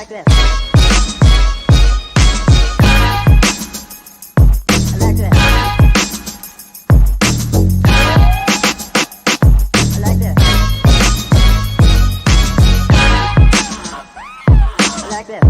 like this. I like this. I like this. I like this.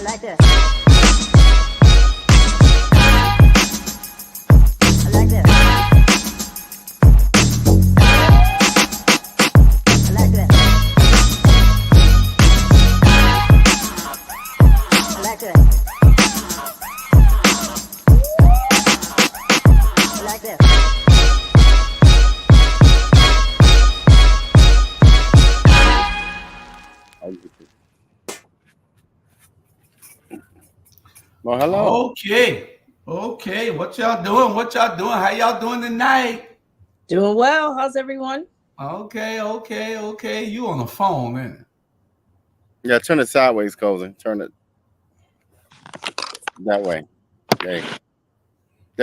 I like this. Well, hello. Okay. What y'all doing? How y'all doing tonight? Doing well. How's everyone? Okay. You on the phone, ain't it? Yeah, turn it sideways, Cozy. Turn it that way. There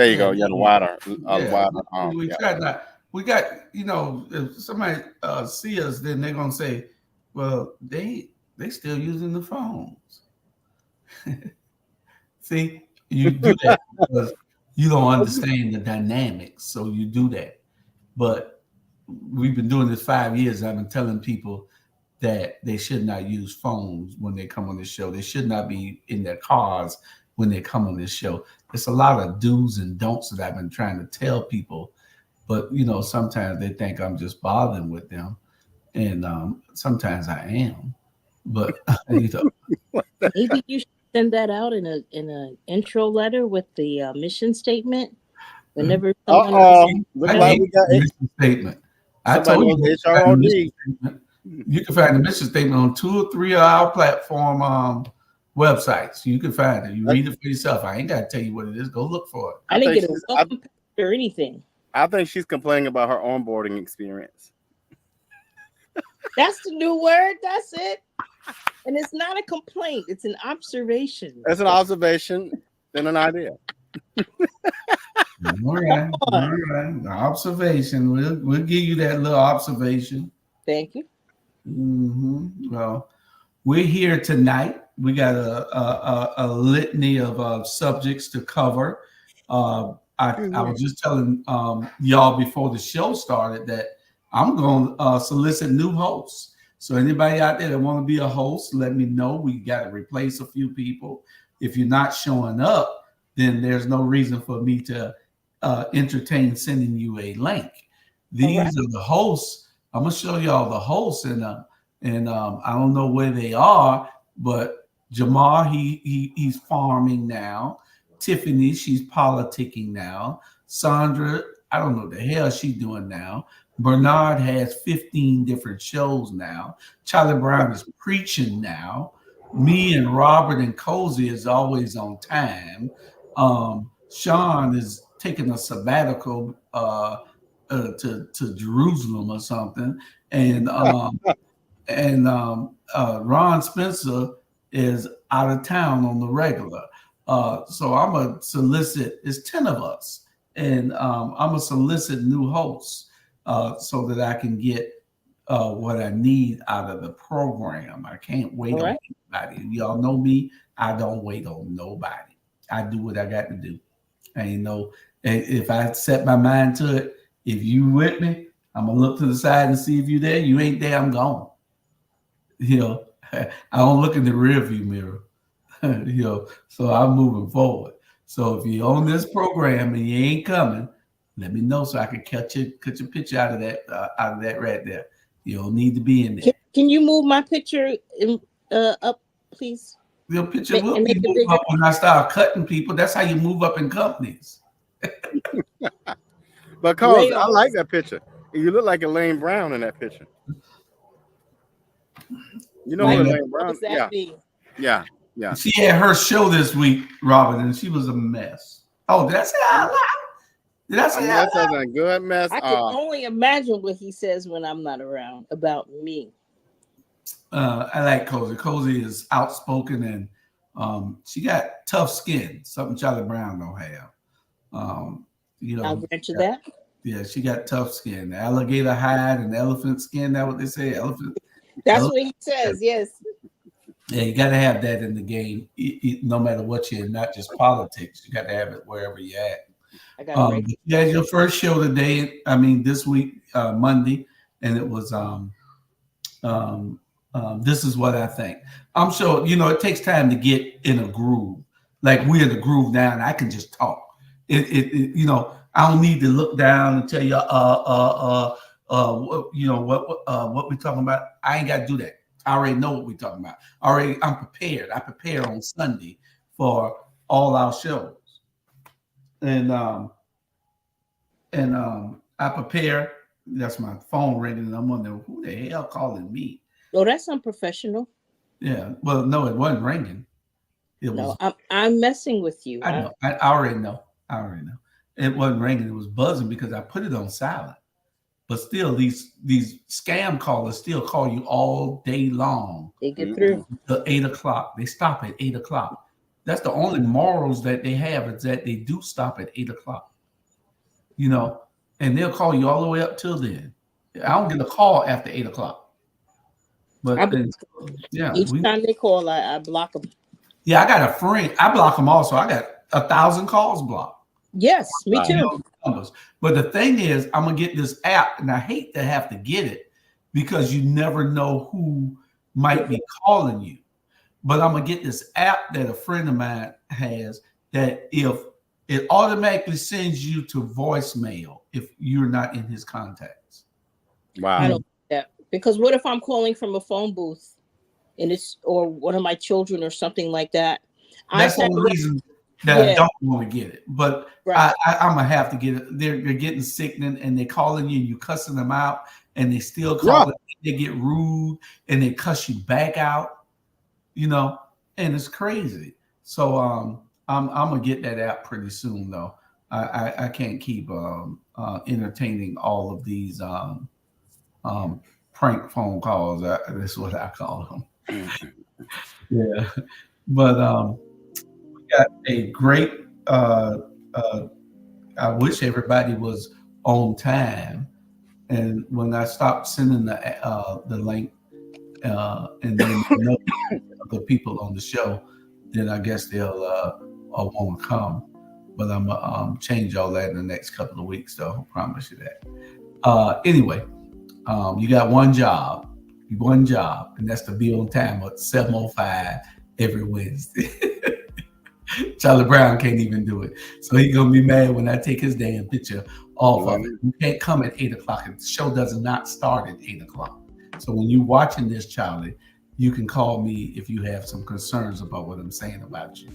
you go. Yeah, the wider. We tried that. We got, if somebody see us, then they're gonna say, well, they still using the phones. See, you do that because you don't understand the dynamics, so you do that. But we've been doing this 5 years. I've been telling people that they should not use phones when they come on this show. They should not be in their cars when they come on this show. It's a lot of do's and don'ts that I've been trying to tell people. But, sometimes they think I'm just bothering with them. And sometimes I am. But, Maybe you should send that out in an intro letter with the mission statement. Whenever someone mission statement. I told you you can find the mission statement on 2 or 3 of our platform websites. You can find it. You read it for yourself. I ain't got to tell you what it is. Go look for it. I didn't get a welcome or anything. I think she's complaining about her onboarding experience. That's the new word. That's it. And it's not a complaint. It's an observation. It's an observation and an idea. All right. Observation. We'll give you that little observation. Thank you. Mm-hmm. Well, we're here tonight. We got a litany of subjects to cover. I was just telling y'all before the show started that I'm going to solicit new hosts. So anybody out there that want to be a host, let me know. We got to replace a few people. If you're not showing up, then there's no reason for me to entertain sending you a link. These are the hosts. I'm gonna show y'all the hosts, and I don't know where they are, but Jamar, he's farming now. Tiffany, she's politicking now. Sandra, I don't know what the hell she's doing now. Bernard has 15 different shows now. Charlie Brown is preaching now. Me and Robert and Cozy is always on time. Sean is taking a sabbatical to Jerusalem or something, and Ron Spencer is out of town on the regular. So I'm gonna solicit. It's 10 of us, and I'm gonna solicit new hosts so that I can get what I need out of the program. I can't wait All on right. anybody. Y'all know me. I don't wait on nobody. I do what I got to do. And if I set my mind to it, if you with me, I'm gonna look to the side and see if you there. You ain't there, I'm gone. I don't look in the rear view mirror. So I'm moving forward. So if you're on this program and you ain't coming, let me know so I can cut your picture out of that right there. You don't need to be in there. Can you move my picture up, please? Your picture will and be make it moved bigger? up when I start cutting people. That's how you move up in companies. But cause I Rails. like that picture. You look like Elaine Brown in that picture. You know Yeah. who What Elaine Brown? does that mean? Yeah. She had her show this week, Robin, and she was a mess. Oh, did I say out loud? Did I say out That's loud? a good mess. I can only imagine what he says when I'm not around about me. I like Cozy. Cozy is outspoken and she got tough skin, something Charlie Brown don't have. I'll grant you that. Yeah, she got tough skin. Alligator hide and elephant skin. That what they say? Elephant. That's what he says. Yes. Yeah, you got to have that in the game, no matter what you're in, not just politics. You got to have it wherever you're at. I got it. You had your first show today. I mean, this week, Monday, and it was This Is What I Think. I'm sure it takes time to get in a groove. Like we're in the groove now, and I can just talk. I don't need to look down and tell you what we're talking about. I ain't got to do that. I already know what we're talking about. I'm prepared. I prepare on Sunday for all our shows, and I prepare. That's my phone ringing, and I'm wondering who the hell calling me. Oh, that's unprofessional. Yeah. Well, no, it wasn't ringing. I'm messing with you. I know. I already know. It wasn't ringing. It was buzzing because I put it on silent. But still, these scam callers still call you all day long. They get through. Till 8 o'clock. They stop at 8 o'clock. That's the only morals that they have is that they do stop at 8 o'clock. And they'll call you all the way up till then. I don't get a call after 8 o'clock. But each time they call, I block them. Yeah, I got a friend. I block them also. I got 1,000 calls blocked. Yes, me too. But the thing is, I'm gonna get this app, and I hate to have to get it because you never know who might be calling you. But I'm gonna get this app that a friend of mine has that if it automatically sends you to voicemail if you're not in his contacts. Wow. I don't do that because what if I'm calling from a phone booth and it's or one of my children or something like that? That's the only reason that I don't want to get it. But I'm gonna have to get it. They're getting sickening and they're calling you and you cussing them out and they still call it. They get rude and they cuss you back out, and it's crazy. So I'm gonna get that app pretty soon though. I can't keep entertaining all of these prank phone calls. That's what I call them. Yeah, but we got a great. I wish everybody was on time, and when I stopped sending the link, and then the people on the show, then I guess they'll want to come. But I'm gonna change all that in the next couple of weeks, though. I promise you that. Anyway, you got one job, and that's to be on time at 7:05 every Wednesday. Charlie Brown can't even do it, so he's gonna be mad when I take his damn picture off of it. You can't come at 8 o'clock. The show does not start at 8 o'clock. So when you're watching this, Charlie, you can call me if you have some concerns about what I'm saying about you.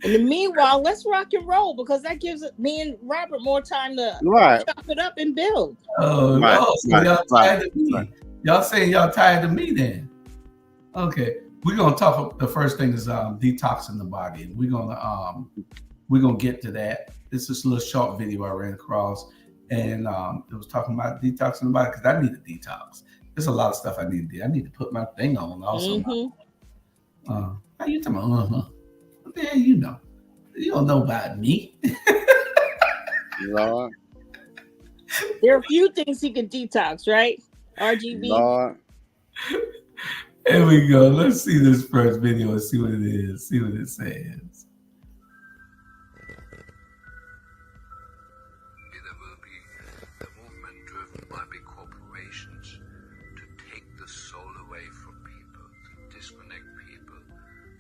In the meanwhile, let's rock and roll because that gives me and Robert more time to chop it up and build. Oh, y'all tired of me. Y'all saying y'all tired of me then? Okay, we're gonna talk. The first thing is detoxing the body, and we're gonna get to that. This is a little short video I ran across, and it was talking about detoxing the body because I need a detox. There's a lot of stuff I need to do. I need to put my thing on also. Mm-hmm. How you talking about? Yeah, you don't know about me. Lord, There are a few things he can detox, right? RGB. Lord. Here we go. Let's see this first video and see what it is. See what it says. There will be a movement driven by big corporations to take the soul away from people, to disconnect people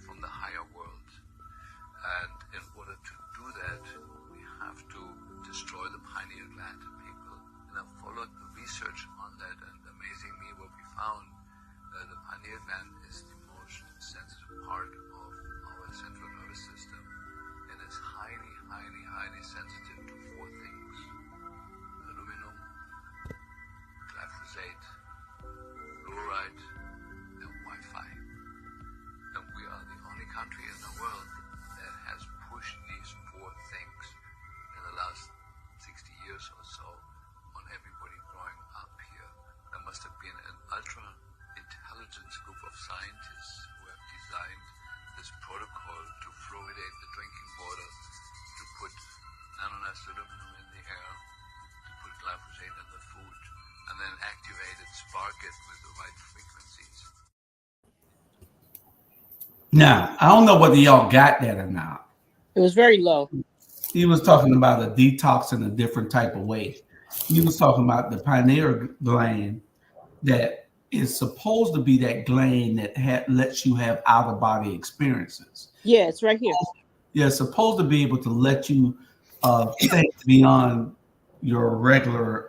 from the higher world. And in order to do that, we have to destroy the pineal gland in people. And I followed the research on that, and amazingly what we found, the pineal gland is the most sensitive part of our central nervous system, and it's highly, highly, highly sensitive to four things: aluminum, glyphosate, fluoride, and Wi-Fi. And we are the only country in the world that has pushed these four things in the last 60 years or so on everybody growing up here. There must have been an ultra intelligent group of scientists who have designed this protocol to fluoridate the drinking water, to put nanonized aluminum in the air, to put glyphosate in the food, and then activate it, spark it with the right frequencies. Now, I don't know whether y'all got that or not. It was very low. He was talking about a detox in a different type of way. He was talking about the pineal gland that is supposed to be that gland that lets you have out-of-body experiences. Yeah, it's right here. Yeah, it's supposed to be able to let you think beyond your regular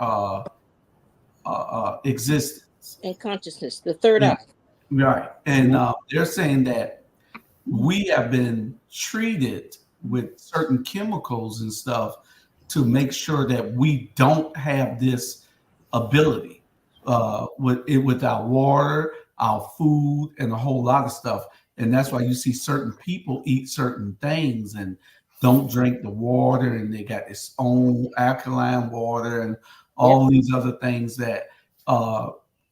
existence And consciousness, the third eye. Right. And they're saying that we have been treated with certain chemicals and stuff to make sure that we don't have this ability with our water, our food, and a whole lot of stuff. And that's why you see certain people eat certain things and don't drink the water, and they got this own alkaline water and all these other things that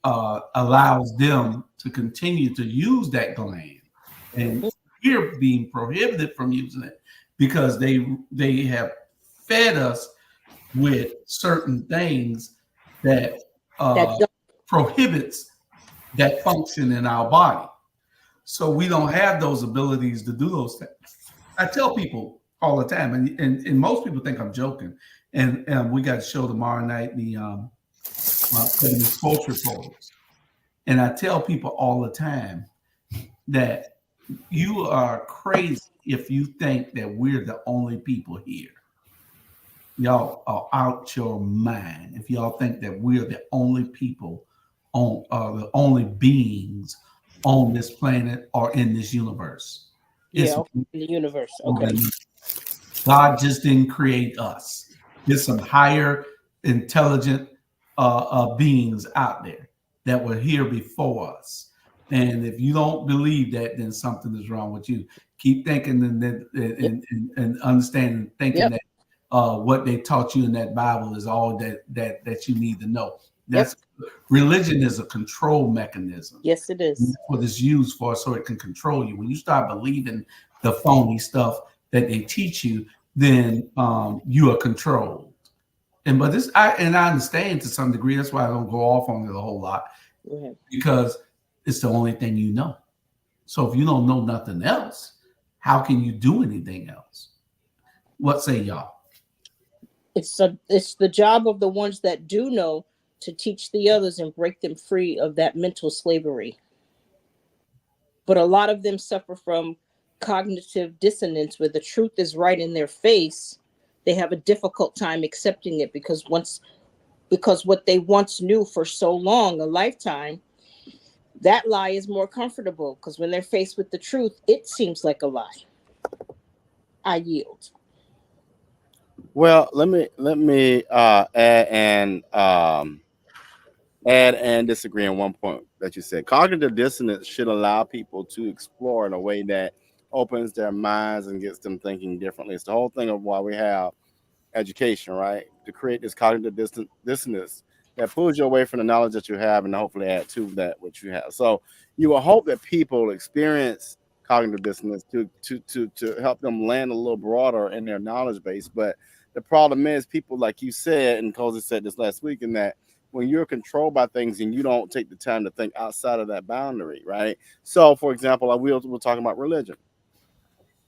allows them to continue to use that gland. And we're being prohibited from using it because they have fed us with certain things that prohibits that function in our body. So we don't have those abilities to do those things. I tell people all the time, and most people think I'm joking. And we got a show tomorrow night, the sports reporters. And I tell people all the time that you are crazy if you think that we're the only people here. Y'all are out your mind if y'all think that we're the only people on the only beings on this planet or in this universe. Yeah, in the universe. Okay. God just didn't create us. There's some higher intelligent beings out there that were here before us. And if you don't believe that, then something is wrong with you. Keep thinking and understanding, thinking that what they taught you in that Bible is all that you need to know. That's religion is a control mechanism. Yes, it is. That's what it's used for, so it can control you. When you start believing the phony stuff that they teach you, then you are controlled. But I understand to some degree. That's why I don't go off on it a whole lot, because it's the only thing you know. So if you don't know nothing else, how can you do anything else? What say y'all? It's the job of the ones that do know to teach the others and break them free of that mental slavery. But a lot of them suffer from cognitive dissonance, where the truth is right in their face. They have a difficult time accepting it because what they once knew for so long, a lifetime, that lie is more comfortable, because when they're faced with the truth, it seems like a lie. I yield. Well, let me add and disagree on one point that you said. Cognitive dissonance should allow people to explore in a way that opens their minds and gets them thinking differently. It's the whole thing of why we have education, right? To create this cognitive dissonance that pulls you away from the knowledge that you have and hopefully add to that which you have. So you will hope that people experience cognitive dissonance to help them land a little broader in their knowledge base. But the problem is people, like you said, and Cozy said this last week, in that when you're controlled by things and you don't take the time to think outside of that boundary, right? So, for example, like we're talking about religion.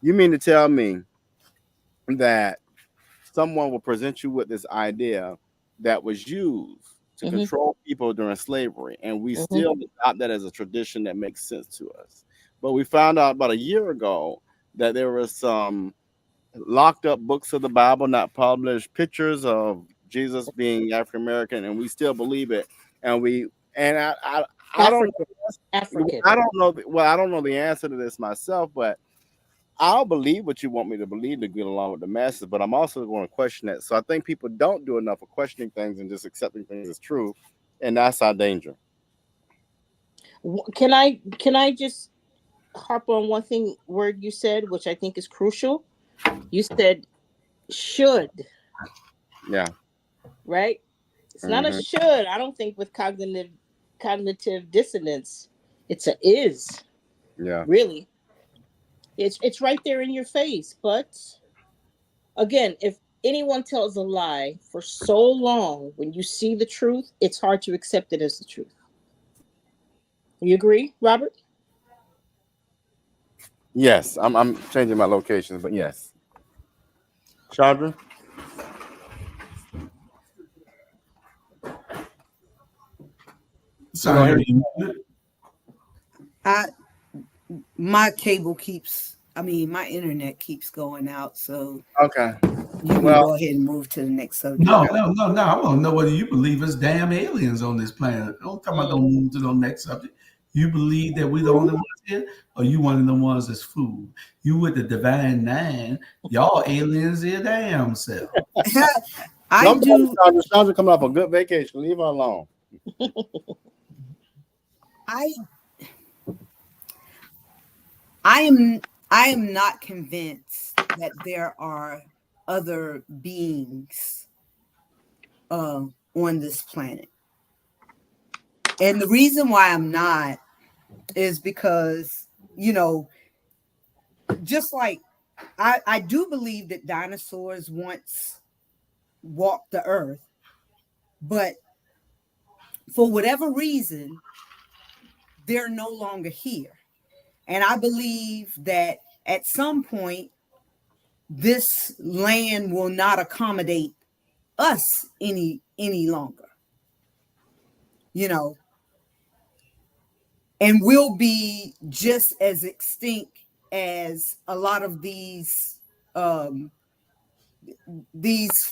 You mean to tell me that someone will present you with this idea that was used to control people during slavery, and we still adopt that as a tradition that makes sense to us? But we found out about a year ago that there was some locked up books of the Bible not published, pictures of Jesus being African American, and we still believe it. And I don't know. African. I don't know. Well, I don't know the answer to this myself, but I'll believe what you want me to believe to get along with the masses. But I'm also going to question it. So I think people don't do enough of questioning things and just accepting things as true, and that's our danger. Can I just harp on one word you said, which I think is crucial? You said should. Yeah. Right? It's not a should. I don't think with cognitive dissonance. It's a is. Yeah. Really. It's right there in your face. But again, if anyone tells a lie for so long, when you see the truth, it's hard to accept it as the truth. You agree, Robert? Yes. I'm changing my locations, but yes. Chandra? Sorry. My cable keeps, my internet keeps going out, so okay. You can go ahead and move to the next subject. No. I want to know whether you believe there's damn aliens on this planet. Don't come about don't move to the next subject. You believe that we're the only ones here, or you one of the ones that's fooled? You with the divine nine, y'all aliens here damn self. I do. Chandra coming off a good vacation. Leave her alone. I am not convinced that there are other beings on this planet. And the reason why I'm not is because, just like I do believe that dinosaurs once walked the earth, but for whatever reason, they're no longer here. And I believe that at some point, this land will not accommodate us any longer, and we'll be just as extinct as a lot of these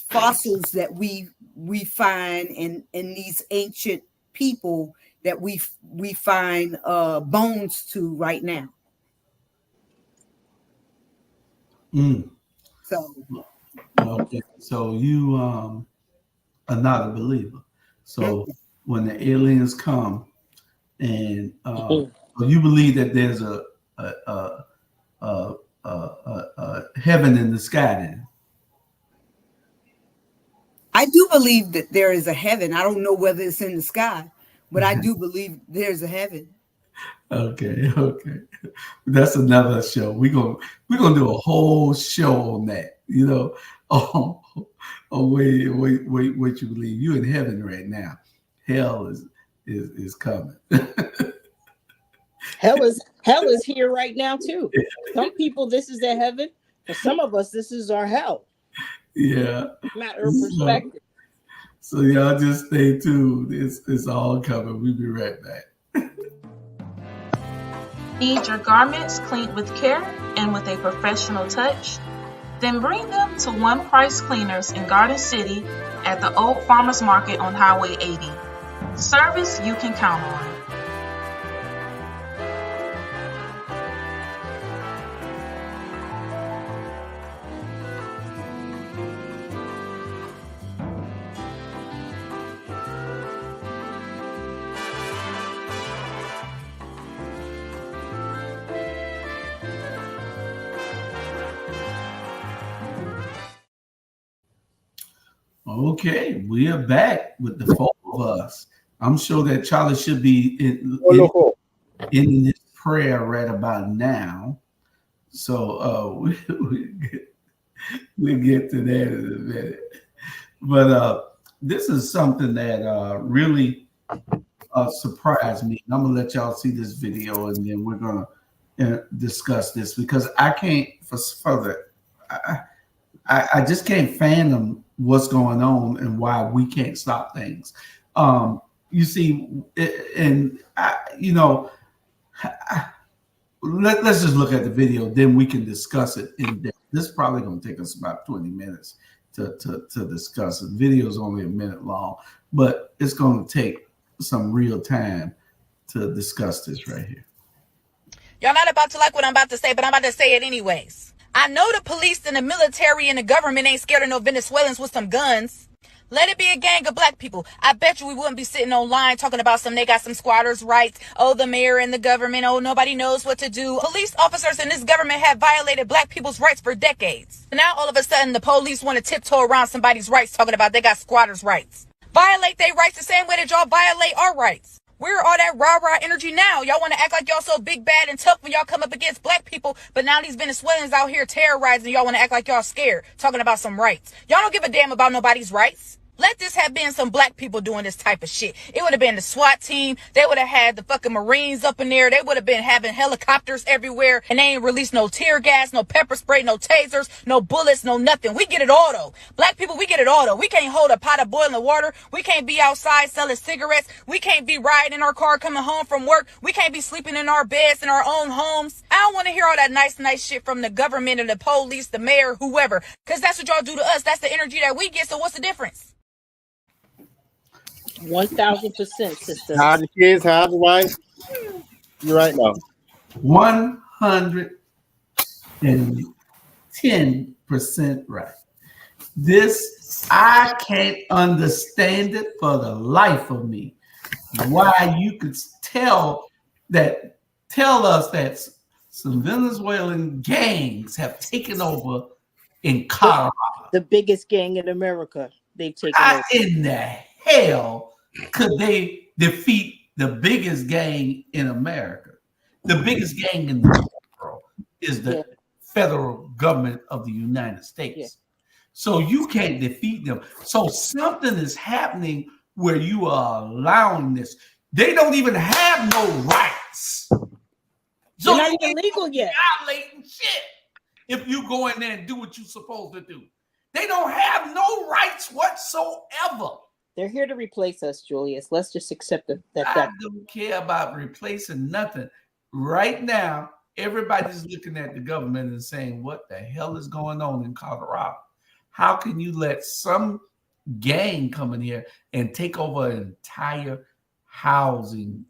fossils that we find in these ancient people that we find bones to right now. So okay, so you are not a believer. So when the aliens come, and you believe that there's a heaven in the sky, then? I do believe that there is a heaven. I don't know whether it's in the sky, but I do believe there's a heaven. Okay. That's another show. We're gonna do a whole show on that. Oh, wait, what you believe? You in heaven right now. Hell is coming. Hell is here right now too. Some people, this is their heaven. For some of us, this is our hell. Yeah. Matter of perspective. So y'all just stay tuned. It's all coming. We'll be right back. Need your garments cleaned with care and with a professional touch? Then bring them to One Price Cleaners in Garden City at the Old Farmers Market on Highway 80. Service you can count on. Okay, we are back with the four of us. I'm sure that Charlie should be in this prayer right about now. So we'll get to that in a minute. But this is something that really surprised me. And I'm going to let y'all see this video, and then we're going to discuss this, because I can't, I just can't fathom what's going on and why we can't stop things. You see, let's just look at the video, then we can discuss it in depth. This is probably going to take us about 20 minutes to discuss it. The video is only a minute long, but it's going to take some real time to discuss this right here. Y'all not about to like what I'm about to say, but I'm about to say it anyways. I know the police and the military and the government ain't scared of no Venezuelans with some guns. Let it be a gang of black people. I bet you we wouldn't be sitting online talking about they got some squatters' rights. Oh, the mayor and the government. Oh, nobody knows what to do. Police officers in this government have violated black people's rights for decades. Now, all of a sudden, the police want to tiptoe around somebody's rights talking about they got squatters' rights. Violate their rights the same way that y'all violate our rights. Where are all that rah-rah energy now? Y'all want to act like y'all so big, bad, and tough when y'all come up against black people, but now these Venezuelans out here terrorizing y'all want to act like y'all scared, talking about some rights. Y'all don't give a damn about nobody's rights. Let this have been some black people doing this type of shit. It would have been the SWAT team. They would have had the fucking Marines up in there. They would have been having helicopters everywhere. And they ain't released no tear gas, no pepper spray, no tasers, no bullets, no nothing. We get it all though. Black people, we get it all though. We can't hold a pot of boiling water. We can't be outside selling cigarettes. We can't be riding in our car coming home from work. We can't be sleeping in our beds in our own homes. I don't want to hear all that nice shit from the government and the police, the mayor, whoever. Because that's what y'all do to us. That's the energy that we get. So what's the difference? 1,000%, sister. How's the kids? How's the wife? You're right now. 110% right. This, I can't understand it for the life of me. Why you could tell us that some Venezuelan gangs have taken over in Colorado. The biggest gang in America. They've taken over. In the hell could they defeat the biggest gang in America? The biggest gang in the world is the federal government of the United States. Yeah. So you can't defeat them. So something is happening where you are allowing this. They don't even have no rights. So they're not even legal yet. Violating shit if you go in there and do what you're supposed to do. They don't have no rights whatsoever. They're here to replace us, Julius. Let's just accept that. I don't care about replacing nothing. Right now, everybody's looking at the government and saying, what the hell is going on in Colorado? How can you let some gang come in here and take over an entire housing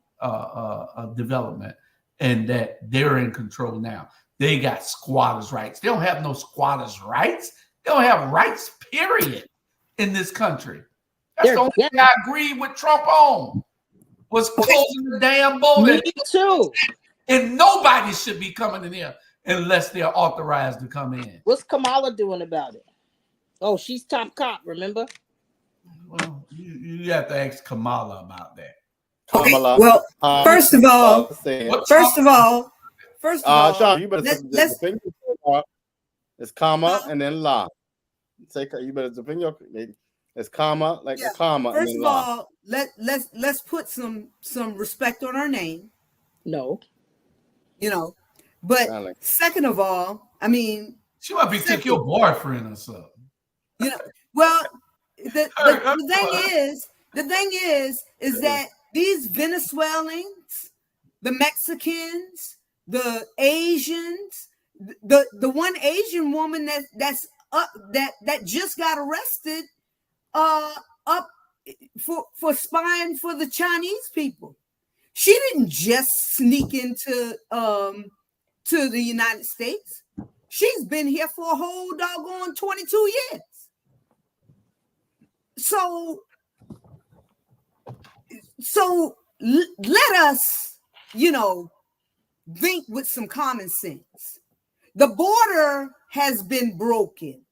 development, and that they're in control now? They got squatters' rights. They don't have no squatters' rights. They don't have rights, period, in this country. That's the only thing I agree with Trump on, was closing the damn border. Me too. And nobody should be coming in here unless they're authorized to come in. What's Kamala doing about it? Oh, she's top cop, remember? Well, you have to ask Kamala about that. Okay, well, first of all, Sean, you better let's it's comma and then la. Say you better defend your. It's comma like a comma. First and then of all, let's put some respect on our name. No, but second of all, I mean, she might be take your boyfriend or something. Well, the thing is that these Venezuelans, the Mexicans, the Asians, the one Asian woman that just got arrested up for spying for the Chinese people. She didn't just sneak into to the United States. She's been here for a whole doggone 22 years. So let us, think with some common sense. The border has been broken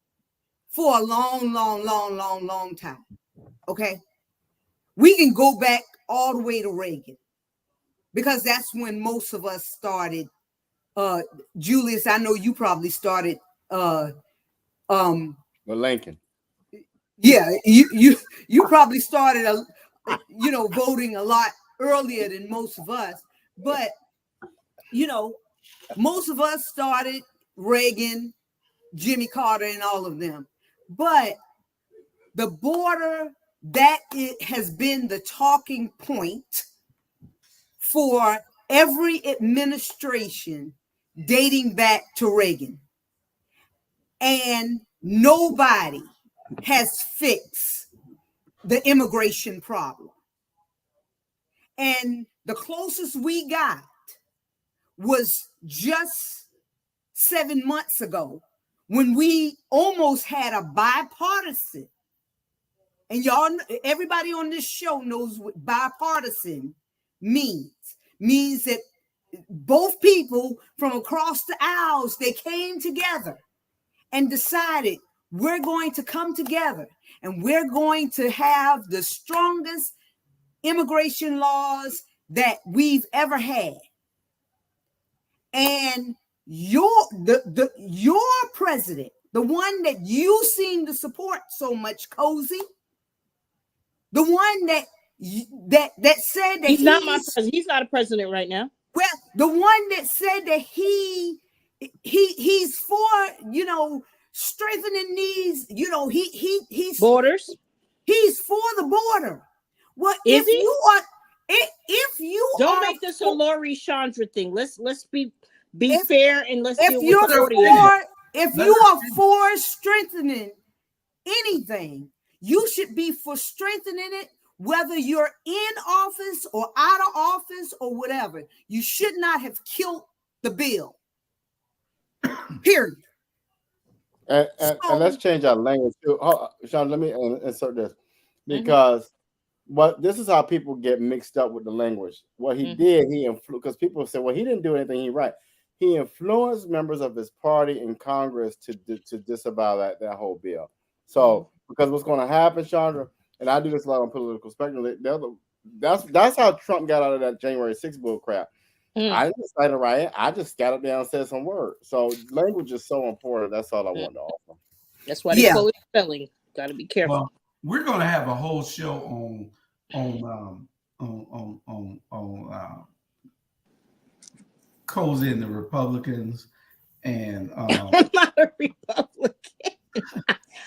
for a long time. Okay. We can go back all the way to Reagan. because that's when most of us started. Julius, I know you probably started. With Lincoln. Yeah, you probably started voting a lot earlier than most of us, but most of us started Reagan, Jimmy Carter, and all of them. But the border, that it has been the talking point for every administration dating back to Reagan. And nobody has fixed the immigration problem. And the closest we got was just 7 months ago when we almost had a bipartisan. And y'all, everybody on this show knows what bipartisan means. Means that both people from across the aisles, they came together and decided we're going to come together and we're going to have the strongest immigration laws that we've ever had. And your president, the one that you seem to support so much, Cozy, the one that said that he's not my president. He's not a president right now. Well, the one that said that he's for strengthening these he's borders. He's for the border. Well, if you don't make this a Lori Chandra thing. Let's be fair and let's deal with the if you are for strengthening anything, you should be for strengthening it, whether you're in office or out of office or whatever. You should not have killed the bill. Period. And let's change our language too. Sean, let me insert this because this is how people get mixed up with the language. What he did, he influenced, because people say, well, he didn't do anything right. He influenced members of his party in Congress to disavow that whole bill. So because what's going to happen, Chandra, and I do this a lot on political spectrum, that's how Trump got out of that January 6th bull crap. I didn't cite a riot. I just got up there and said some words. So language is so important. That's all I wanted to offer. That's why they call it spelling. Got to be careful. Well, we're going to have a whole show on Cozy and the Republicans, and I'm not a Republican.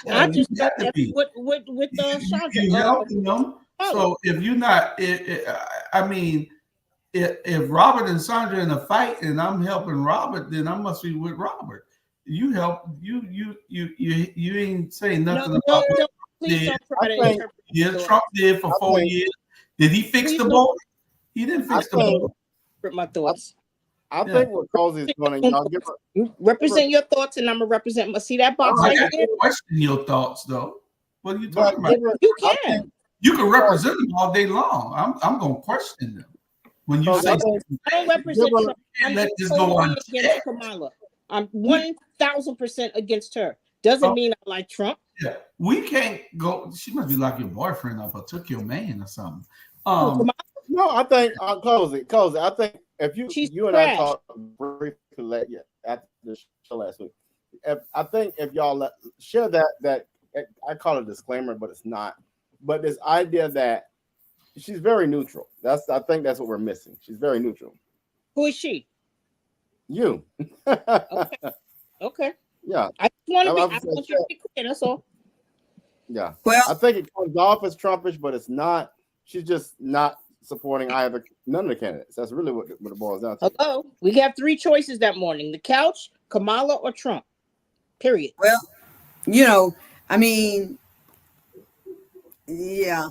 I just got that with Chandra. You helping them. So if you're not, I mean. If Robert and Sandra in a fight and I'm helping Robert, then I must be with Robert. You help you ain't saying nothing about what Trump did for 4 years. Did he fix the border? He didn't fix the border. My thoughts. I think what Cozy is going to you represent your thoughts, and I'm gonna represent. See that box right there? Question your thoughts, though. What are you talking about? You can. You can represent them all day long. I'm gonna question them. When you say I don't represent Trump, I'm let this go on against Kamala. I'm 1,000% against her. Doesn't mean I like Trump. Yeah, we can't go. She must be like your boyfriend or took your man or something. No, I think Cozy. I think if you and I talked briefly after the show last week, I think if y'all share that I call it a disclaimer, but it's not. But this idea that she's very neutral. I think that's what we're missing. She's very neutral. Who is she? You. Okay. Yeah. I want you to be clear. That's all. Yeah. Well, I think it comes off as Trumpish, but it's not. She's just not supporting none of the candidates. That's really what it boils down to. Hello. We have three choices that morning: the couch, Kamala, or Trump. Period. Well, I mean, yeah.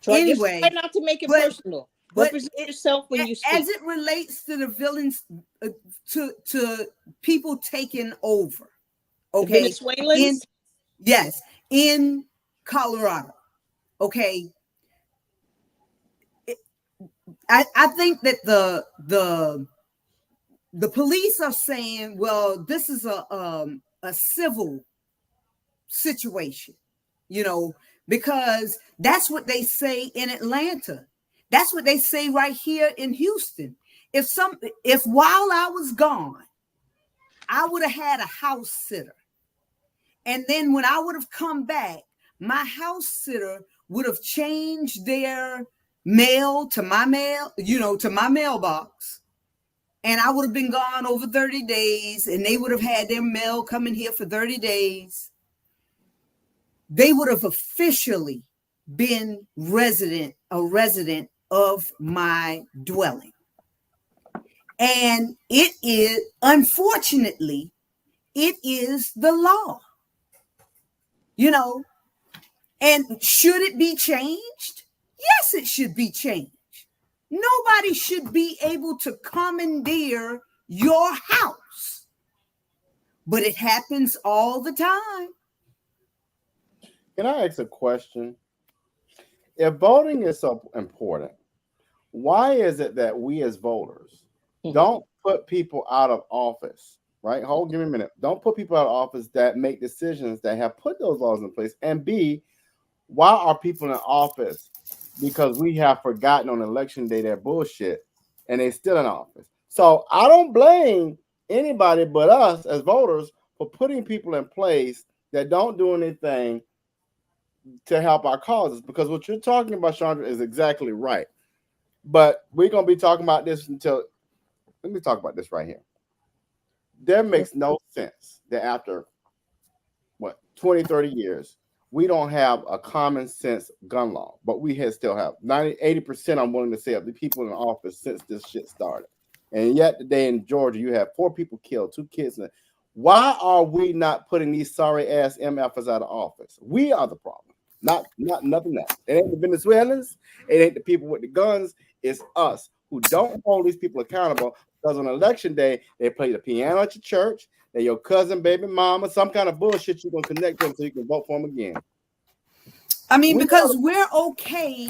Anyway, try not to make it personal. Represent yourself when you speak. As it relates to the villains, to people taking over. Okay. The Venezuelans? Yes, in Colorado. Okay. I think that the police are saying, well, this is a civil situation, because that's what they say in Atlanta. That's what they say right here in Houston. If while I was gone, I would have had a house sitter. And then when I would have come back, my house sitter would have changed their mail to my mail, to my mailbox. And I would have been gone over 30 days, and they would have had their mail coming here for 30 days. They would have officially been a resident of my dwelling. And it is, unfortunately, it is the law. And should it be changed? Yes, it should be changed. Nobody should be able to commandeer your house. But it happens all the time. Can I ask a question? If voting is so important, why is it that we as voters don't put people out of office, right? Give me a minute. Don't put people out of office that make decisions that have put those laws in place. And B, why are people in office? Because we have forgotten on election day that bullshit and they're still in office. So I don't blame anybody but us as voters for putting people in place that don't do anything to help our causes, because what you're talking about, Chandra, is exactly right. But we're going to be talking about this let me talk about this right here. There makes no sense that after 20, 30 years, we don't have a common sense gun law, but we still have 80%. I'm willing to say of the people in office since this shit started. And yet today in Georgia, you have 4 people killed, 2 kids. Why are we not putting these sorry ass MFers out of office? We are the problem. Not nothing else. It ain't the Venezuelans. It ain't the people with the guns. It's us who don't hold these people accountable, because on election day, they play the piano at your church. They're your cousin, baby mama, some kind of bullshit you're going to connect them so you can vote for them again. I mean, because we're okay.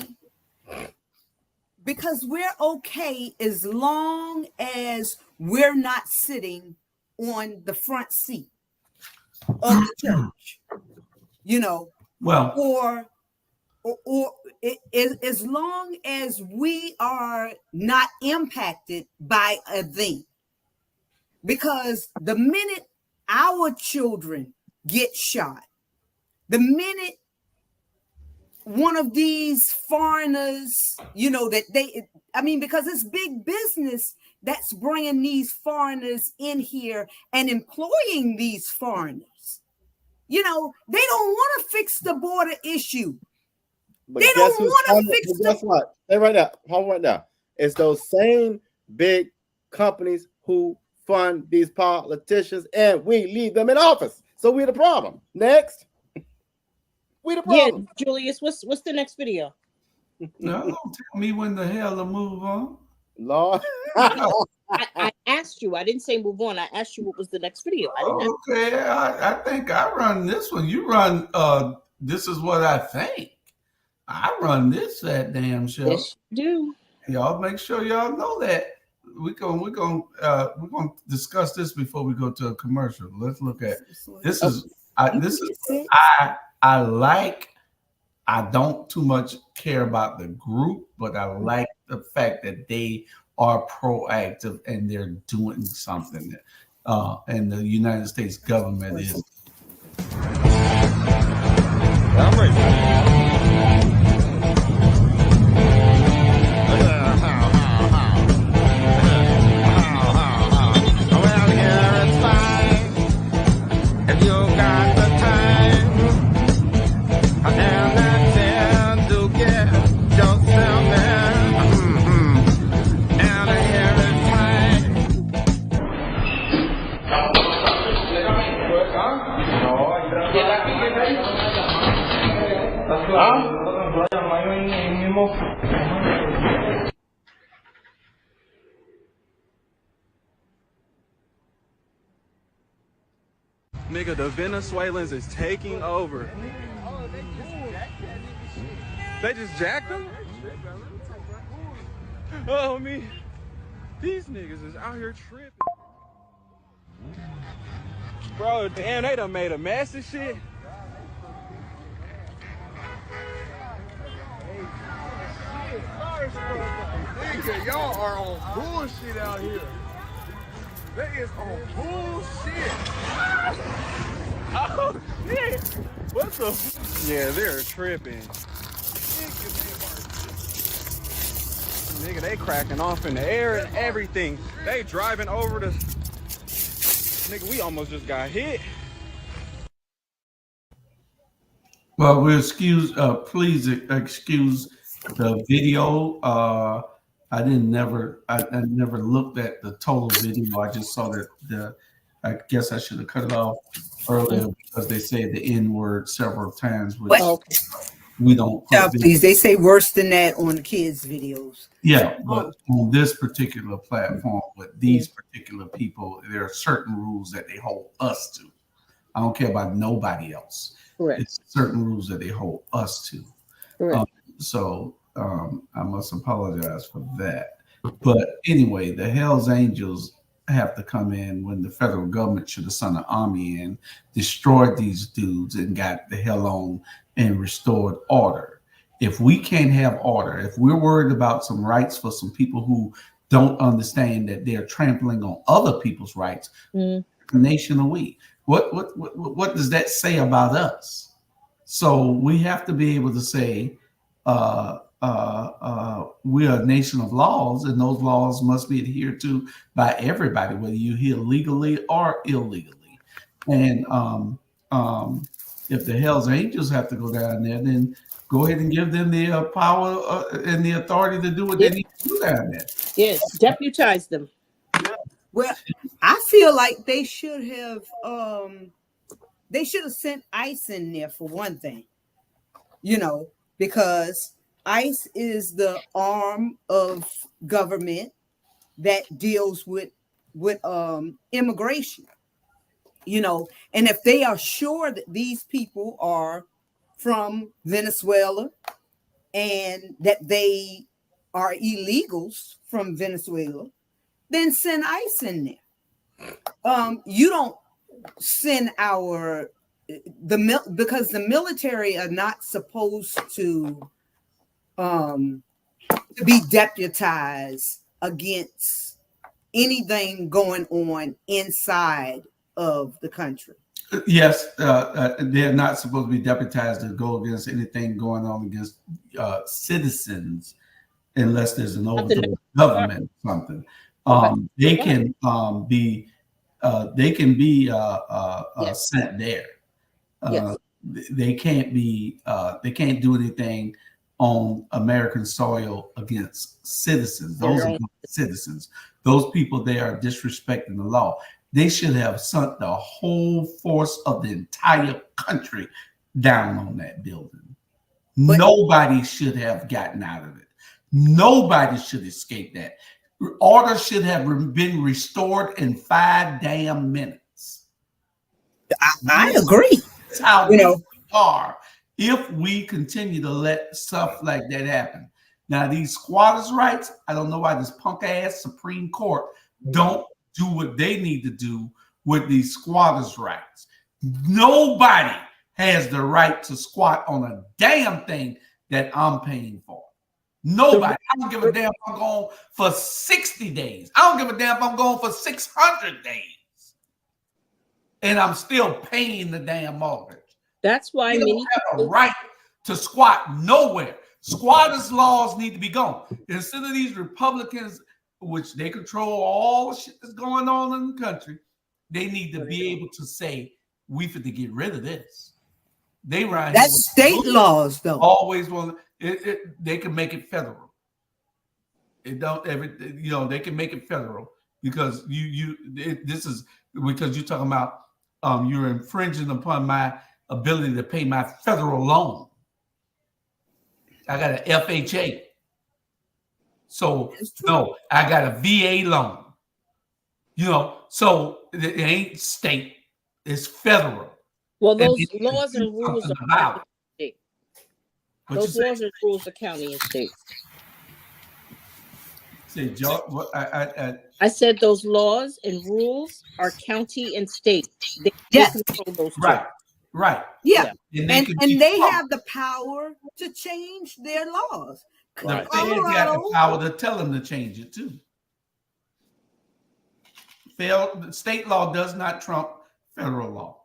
Because we're okay as long as we're not sitting on the front seat of the church, Well, or as long as we are not impacted by a thing. Because the minute our children get shot, the minute one of these foreigners, because it's big business that's bringing these foreigners in here and employing these foreigners. They don't want to fix the border issue. But they don't want to fix the... Guess what? Hey, hold right now. It's those same big companies who fund these politicians, and we leave them in office. So we're the problem. Next. We the problem. Yeah, Julius, what's the next video? No, don't tell me when the hell to move on. Lord. I asked you. I didn't say move on. I asked you what was the next video. Okay, I think I run this one. You run This Is What I Think. I run that damn show. Yes, you do. Y'all make sure y'all know that. We're gonna discuss this before we go to a commercial. Let's look at this. I don't too much care about the group, but I like the fact that they are proactive and they're doing something. And the United States government is. Nigga, the Venezuelans is taking over. They just jacked them? Oh, me. These niggas is out here tripping. Bro, damn, they done made a mess of shit. Nigga, y'all are on bullshit out here. That is on bullshit. Oh shit! What the? Yeah, they're tripping. Nigga, they cracking off in the air and everything. They driving over the. Nigga, we almost just got hit. Well, please excuse the video. I never looked at the total video. I just saw that I guess I should have cut it off earlier because they say the N word several times, which we don't. Please, they say worse than that on the kids' videos. Yeah, but on this particular platform, with these particular people, there are certain rules that they hold us to. I don't care about nobody else. Correct. It's certain rules that they hold us to. So I must apologize for that. But anyway, the Hells Angels have to come in when the federal government should have sent an army in, destroyed these dudes, and got the hell on and restored order. If we can't have order, if we're worried about some rights for some people who don't understand that they're trampling on other people's rights, the nation are we? What does that say about us? So we have to be able to say we are a nation of laws, and those laws must be adhered to by everybody, whether you're here legally or illegally. And if the Hells Angels have to go down there, then go ahead and give them the power and the authority to do what they need to do down there. Yes, deputize them. Well, I feel like they should have sent ICE in there for one thing, because ICE is the arm of government that deals with immigration, and if they are sure that these people are from Venezuela and that they are illegals from Venezuela, then send ICE in there. You don't send because the military are not supposed to be deputized against anything going on inside of the country. Yes, they're not supposed to be deputized to go against anything going on against citizens unless there's an overthrow of government or something. They can be sent there. Yes. They can't do anything on American soil against citizens. Those are citizens. Those people there are disrespecting the law. They should have sent the whole force of the entire country down on that building. Nobody should have gotten out of it. Nobody should escape that. Order should have been restored in 5 damn minutes. I agree. That's how we are if we continue to let stuff like that happen. Now, these squatters' rights, I don't know why this punk ass Supreme Court don't do what they need to do with these squatters' rights. Nobody has the right to squat on a damn thing that I'm paying for. Nobody. I don't give a damn if I'm going for 60 days. I don't give a damn if I'm going for 600 days. And I'm still paying the damn mortgage. That's why you don't have a right to squat nowhere. Squatters' laws need to be gone. Instead of these Republicans, which they control all the shit that's going on in the country, they need to be able to say, we fit to get rid of this. They run. That's state laws, though. Always want they can make it federal. It don't they can make it federal because this is because you're talking about you're infringing upon my ability to pay my federal loan. I got an FHA. So no, I got a VA loan. So it ain't state, it's federal. Well, those laws and rules are county and state. Those laws and rules are county and state. Say, George, I said those laws and rules are county and state. They control those two. Right. Yeah. And they have the power to change their laws. Right. The Fed got the power to tell them to change it too. State law does not trump federal law.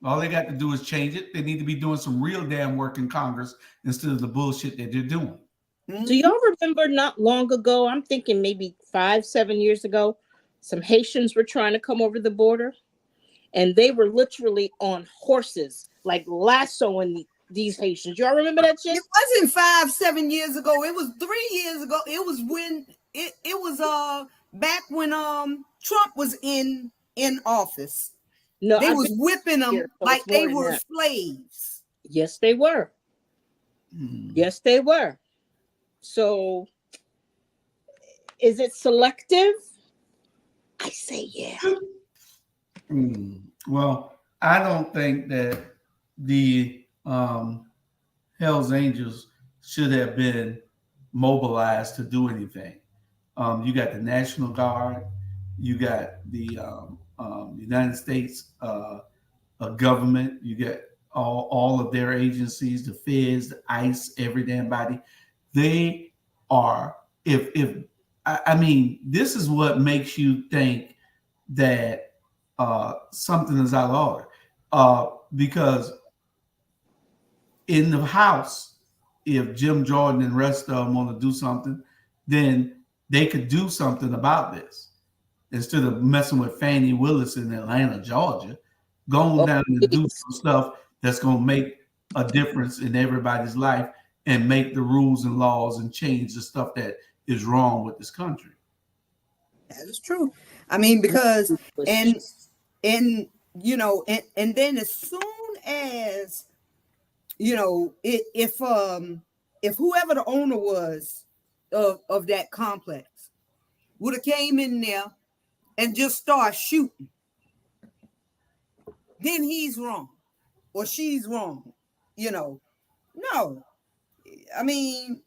All they got to do is change it. They need to be doing some real damn work in Congress instead of the bullshit that they're doing. Do y'all remember not long ago, I'm thinking maybe 5-7 years ago, some Haitians were trying to come over the border and they were literally on horses, like lassoing these Haitians. Y'all remember that shit? It wasn't 5-7 years ago. It was 3 years ago. It was when it was back when Trump was in office. No, they was whipping them like they were slaves. Yes, they were. Yes, they were. So, is it selective? I say yeah. Well, I don't think that the Hells Angels should have been mobilized to do anything. You got the National Guard, you got the United States government, you got all of their agencies, the feds, the ICE, every damn body. They are, I mean, this is what makes you think that something is out of order. Because in the House, if Jim Jordan and the rest of them want to do something, then they could do something about this. Instead of messing with Fannie Willis in Atlanta, Georgia, going down and do some stuff that's going to make a difference in everybody's life and make the rules and laws and change the stuff that is wrong with this country. That is true. I mean, because and you know, and then as soon as you know, if whoever the owner was of that complex would have came in there and just start shooting, then he's wrong or she's wrong. You know, no. I mean,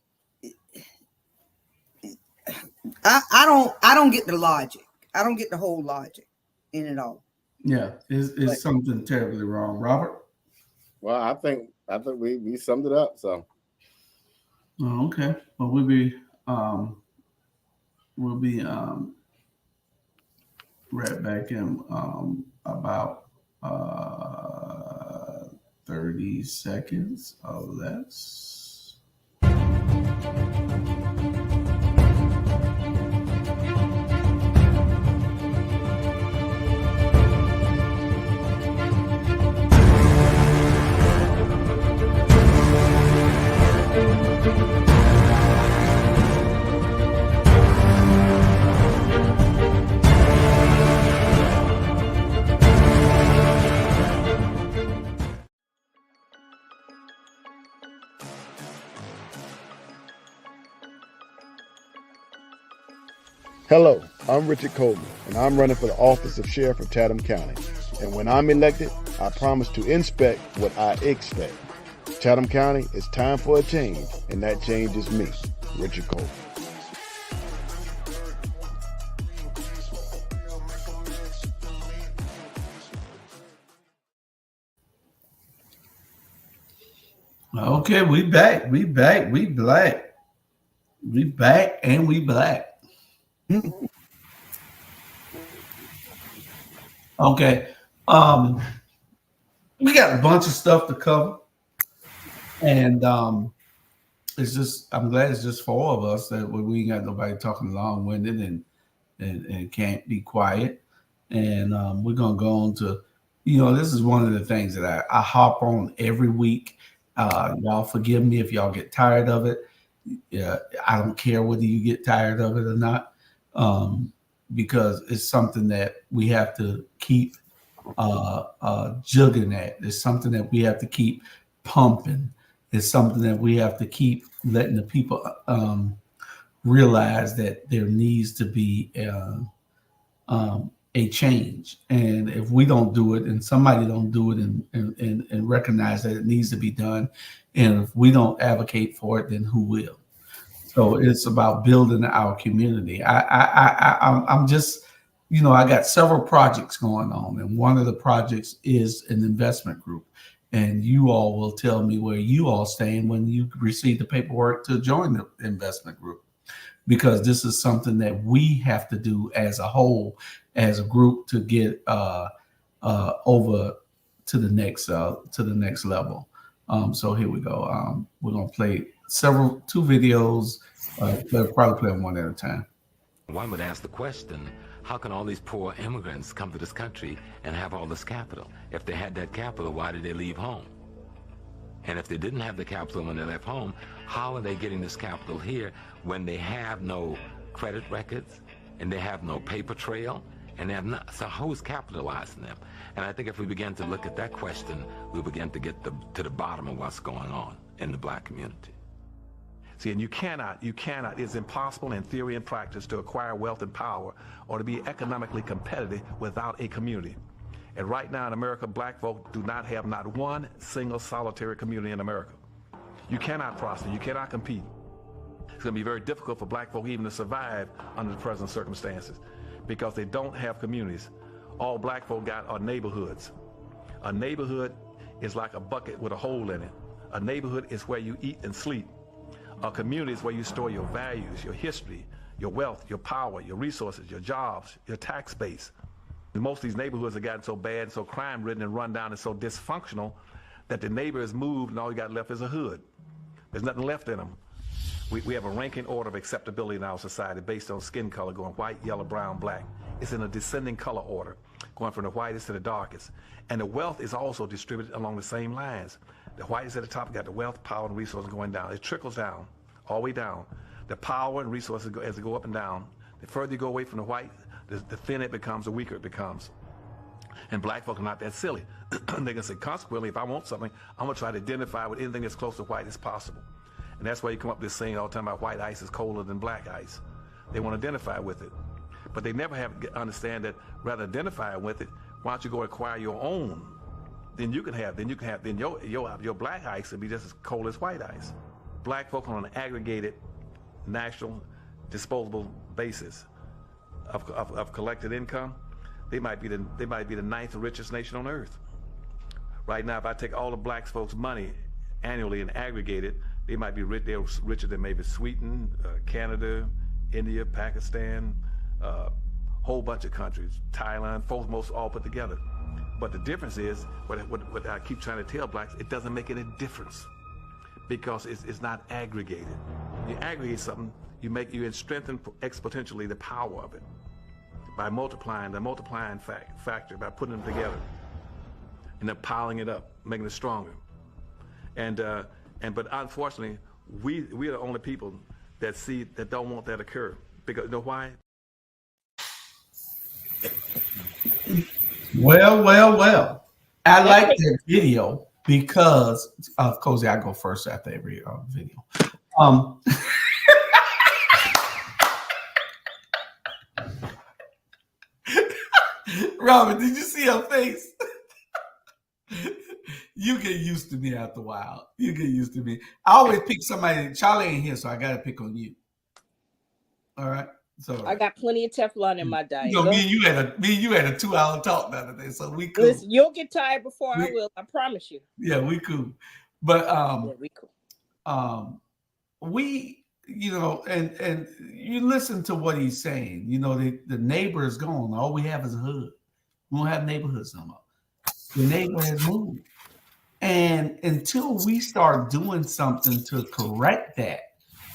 I don't get the logic. I don't get the whole logic in it all. Yeah, it's something terribly wrong, Robert. Well, I think we summed it up. So, okay. Well, we'll be right back in about 30 seconds or less. Hello, I'm Richard Coleman, and I'm running for the office of Sheriff of Chatham County. And when I'm elected, I promise to inspect what I expect. Chatham County, it's time for a change, and that change is me, Richard Coleman. Okay, we back, and we black. Okay, we got a bunch of stuff to cover, and it's just I'm glad it's just 4 of us that we ain't got nobody talking long-winded and can't be quiet, and we're gonna go on to, you know, this is one of the things that I hop on every week. Y'all forgive me if y'all get tired of it. Yeah, I don't care whether you get tired of it or not, because it's something that we have to keep jugging at. It's something that we have to keep pumping. It's something that we have to keep letting the people realize that there needs to be a change. And if we don't do it and somebody don't do it and recognize that it needs to be done, and if we don't advocate for it, then who will? So it's about building our community. I'm just, you know, I got several projects going on, and one of the projects is an investment group. And you all will tell me where you all stand when you receive the paperwork to join the investment group, because this is something that we have to do as a whole, as a group, to get over to the next level. So here we go. We're gonna play two videos. We'll probably play them one at a time. One would ask the question, how can all these poor immigrants come to this country and have all this capital? If they had that capital, why did they leave home? And if they didn't have the capital when they left home, how are they getting this capital here when they have no credit records and they have no paper trail and they have not? So who's capitalizing them? And I think if we begin to look at that question, we begin to get to the bottom of what's going on in the black community. See, and you cannot, it's impossible in theory and practice to acquire wealth and power or to be economically competitive without a community. And right now in America, black folk do not have not one single solitary community in America. You cannot prosper, you cannot compete. It's gonna be very difficult for black folk even to survive under the present circumstances because they don't have communities. All black folk got are neighborhoods. A neighborhood is like a bucket with a hole in it. A neighborhood is where you eat and sleep. A community is where you store your values, your history, your wealth, your power, your resources, your jobs, your tax base. And most of these neighborhoods have gotten so bad, so crime-ridden and run down and so dysfunctional that the neighbor has moved and all you got left is a hood. There's nothing left in them. We have a ranking order of acceptability in our society based on skin color, going white, yellow, brown, black. It's in a descending color order, going from the whitest to the darkest. And the wealth is also distributed along the same lines. The whitest at the top got the wealth, power, and resources going down. It trickles down, all the way down. The power and resources go, as they go up and down. The further you go away from the white, the thinner it becomes, the weaker it becomes. And black folk are not that silly. They can say, consequently, if I want something, I'm gonna try to identify with anything that's close to white as possible. And that's why you come up with this saying all the time about white ice is colder than black ice. They want to identify with it. But they never understand that rather than identifying with it, why don't you go acquire your own? Then your black ice will be just as cold as white ice. Black folk on an aggregated national disposable basis of collected income, they might be the ninth richest nation on earth. Right now, if I take all the black folks' money annually and aggregate it, they might be rich. They're richer than maybe Sweden, Canada, India, Pakistan, whole bunch of countries, Thailand, folks most all put together. But the difference is, what I keep trying to tell blacks, it doesn't make any difference because it's not aggregated. You aggregate something, you strengthen exponentially the power of it by multiplying factor, by putting them together and then piling it up, making it stronger. But unfortunately, we are the only people that don't want that to occur. Because you know why? Well. I like that video because, of course, I go first after every video. Robin, did you see her face? You get used to me after a while. You get used to me. I always pick somebody. Charlie ain't here, so I got to pick on you. All right. So I got plenty of Teflon in my diet. You know, me and you had a 2-hour talk the other day, so we cool. Listen, you'll get tired before I will. I promise you. Yeah, we cool. But we cool. We, you know, and you listen to what he's saying. You know, the neighbor is gone. All we have is a hood. We don't have neighborhoods no more. The neighbor has moved. And until we start doing something to correct that,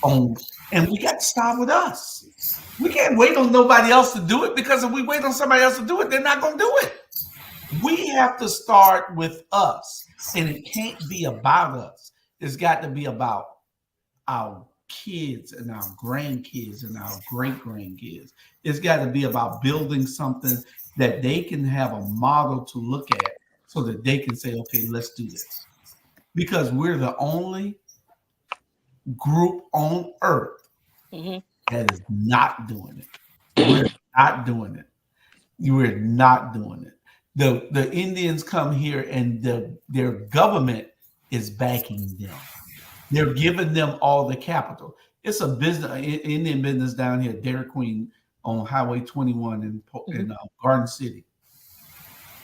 and we got to start with us. We can't wait on nobody else to do it, because if we wait on somebody else to do it, they're not going to do it. We have to start with us, and it can't be about us. It's got to be about our kids and our grandkids and our great-grandkids. It's got to be about building something that they can have a model to look at so that they can say, okay, let's do this. Because we're the only group on earth that is not doing it. We're not doing it. We're not doing it. The Indians come here and their government is backing them. They're giving them all the capital. It's a business, Indian business down here, Dairy Queen on Highway 21 in Garden City.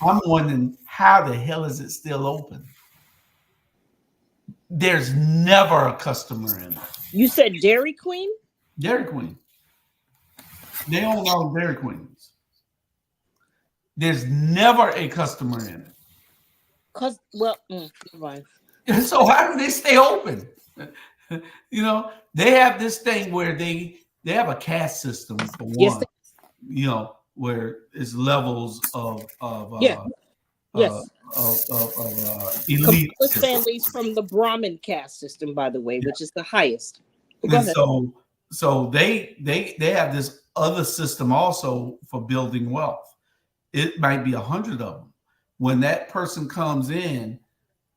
I'm wondering, how the hell is it still open? there's never a customer in it. You said Dairy Queen? Dairy Queen. They own all Dairy Queens. There's never a customer in it. Never mind. So how do they stay open? You know, they have this thing where they have a caste system for one. Yes, you know, where it's levels of yes. elite. Kamala's families from the Brahmin caste system, by the way, which is the highest. Go And ahead. so they have this other system also for building wealth. It might be 100 of them. When that person comes in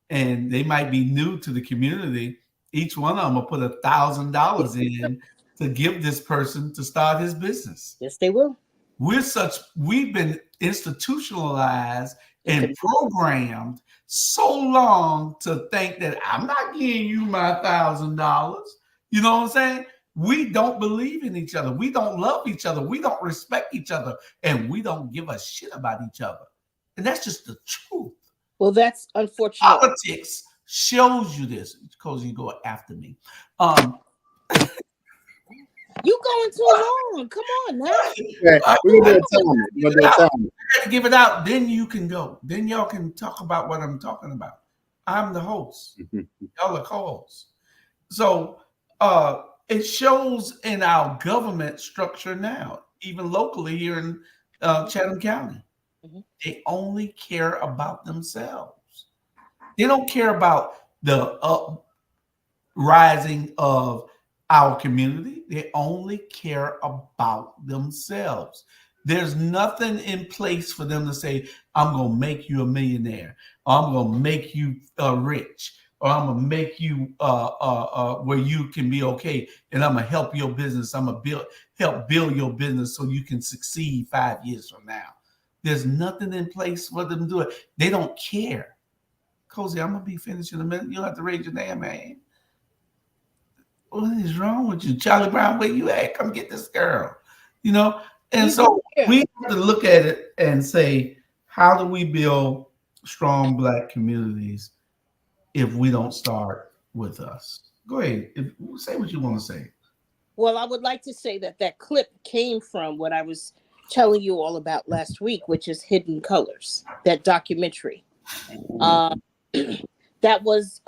and they might be new to the community, each one of them will put $1,000 in to give this person to start his business. Yes, they will. We've been institutionalized and programmed so long to think that I'm not giving you my $1,000. You know what I'm saying? We don't believe in each other. We don't love each other. We don't respect each other. And we don't give a shit about each other. And that's just the truth. Well, that's unfortunate. Politics shows you this. Because you go after me. You going too long. Come on now. We're going to give it out. Then you can go. Then y'all can talk about what I'm talking about. I'm the host. Y'all are co-hosts. So it shows in our government structure now, even locally here in Chatham County. They only care about themselves. They don't care about the uprising of our community. They only care about themselves. There's nothing in place for them to say, I'm going to make you a millionaire, or I'm going to make you rich, or I'm going to make you where you can be okay, and I'm going to help your business. I'm going to help build your business so you can succeed 5 years from now. There's nothing in place for them to do it. They don't care. Cozy, I'm going to be finished in a minute. You don't have to raise your damn hand. What is wrong with you? Charlie Brown, where you at? Come get this girl. You know? And so we have to look at it and say, how do we build strong Black communities if we don't start with us? Go ahead. Say what you want to say. Well, I would like to say that clip came from what I was telling you all about last week, which is Hidden Colors, that documentary. That was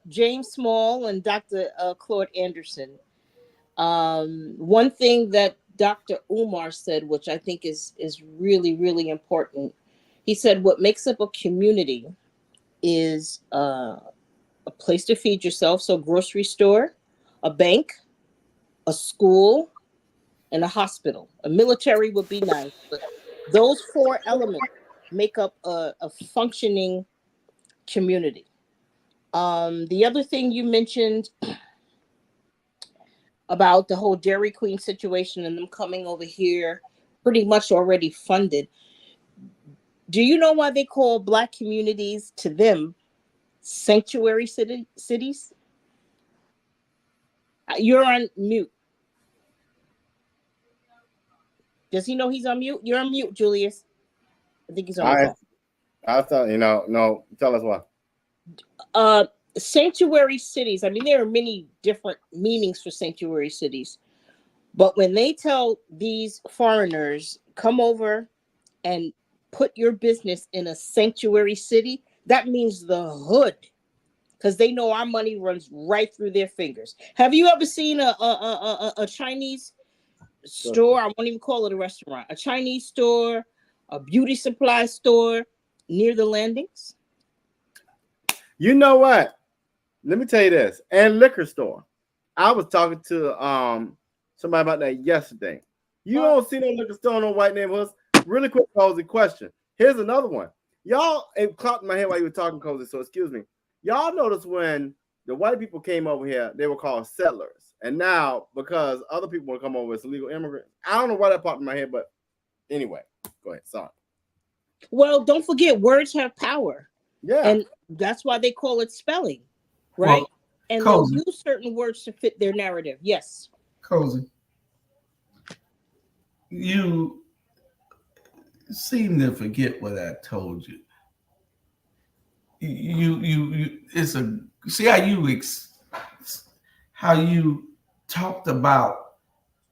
James Small and Dr. Claude Anderson. One thing that Dr. Umar said, which I think is really, really important, he said what makes up a community is a place to feed yourself, so grocery store, a bank, a school, and a hospital. A military would be nice, but those four elements make up a functioning community. The other thing you mentioned about the whole Dairy Queen situation and them coming over here pretty much already funded. Do you know why they call Black communities, to them, sanctuary cities? You're on mute. Does he know he's on mute? You're on mute, Julius. I think he's on the phone. I thought, no, tell us why. Sanctuary cities. I mean, there are many different meanings for sanctuary cities. But when they tell these foreigners, come over and put your business in a sanctuary city, that means the hood. Because they know our money runs right through their fingers. Have you ever seen a Chinese store? I won't even call it a restaurant. A Chinese store, a beauty supply store near the landings? You know what? Let me tell you this. And liquor store. I was talking to somebody about that yesterday. You don't see no liquor store in no white neighborhoods. Really quick, Cozy, question. Here's another one. Y'all, it caught in my head while you were talking, Cozy, so excuse me. Y'all notice when the white people came over here, they were called settlers. And now, because other people want to come over as illegal immigrants, I don't know why that popped in my head, but anyway, go ahead. Sorry. Well, don't forget, words have power. Yeah. And that's why they call it spelling, right? Well, and Cozy, they'll use certain words to fit their narrative. Yes. Cozy, you seem to forget what I told you. You it's a see how you talked about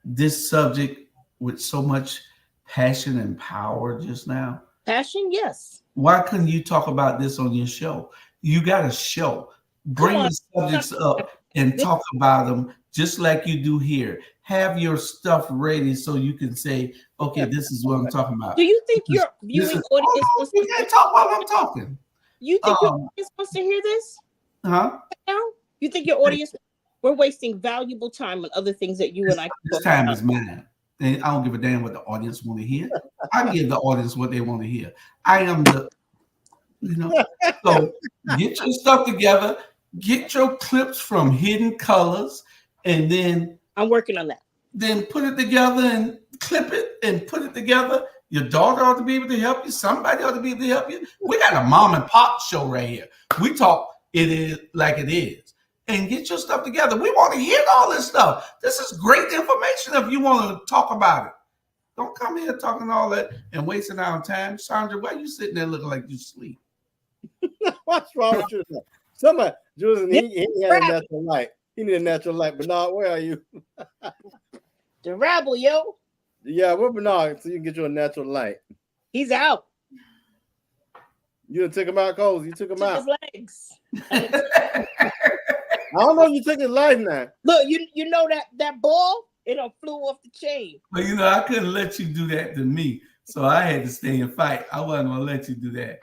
this subject with so much passion and power just now. Passion, yes. Why couldn't you talk about this on your show? You got a show. Bring the subjects up and talk about them just like you do here. Have your stuff ready so you can say, okay, this is what I'm talking about. Do you think your viewing audience wants you can't talk while I'm talking. You think your audience wants to hear this? Huh? Now? You think your audience, we're wasting valuable time on other things that you and I This time is mine. And I don't give a damn what the audience want to hear. I give the audience what they want to hear. I am the, so get your stuff together, get your clips from Hidden Colors, and then I'm working on that. Then put it together and clip it and put it together. Your daughter ought to be able to help you. Somebody ought to be able to help you. We got a mom and pop show right here. We talk it is like it is. And get your stuff together. We want to hear all this stuff. This is great information if you want to talk about it. Don't come here talking all that and wasting our time. Sandra, why you sitting there looking like you sleep? What's wrong with you? Somebody, Julian, he had a natural light. He need a natural light. Bernard, where are you? The Rabble, yo. Yeah, we're Bernard, so you can get you a natural light. He's out. You done took him out, Coles. You took him out. His legs. I don't know if you took his life now. Look, you know that ball? It done flew off the chain. But I couldn't let you do that to me. So I had to stay and fight. I wasn't gonna let you do that.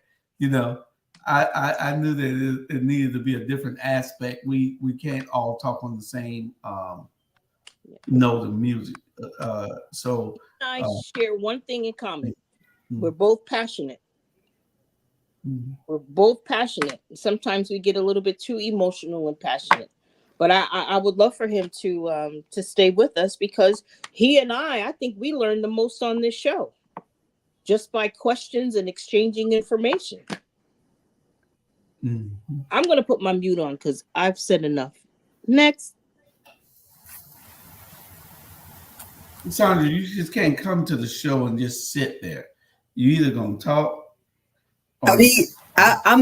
I knew that it needed to be a different aspect. We can't all talk on the same note of music. So I share one thing in common. We're both passionate. We're both passionate. Sometimes we get a little bit too emotional and passionate. But I would love for him to stay with us because he and I think we learned the most on this show just by questions and exchanging information. I'm going to put my mute on because I've said enough. Next. Sandra, you just can't come to the show and just sit there. You either going to talk. I'm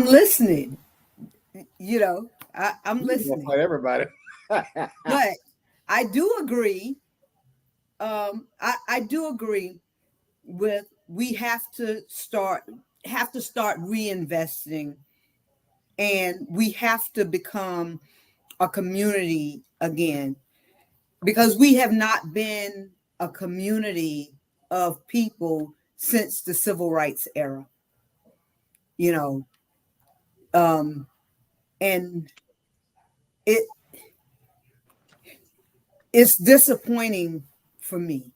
listening. I'm listening. Like everybody. But I do agree. I do agree with we have to start reinvesting, and we have to become a community again, because we have not been a community of people since the civil rights era. And it's disappointing for me.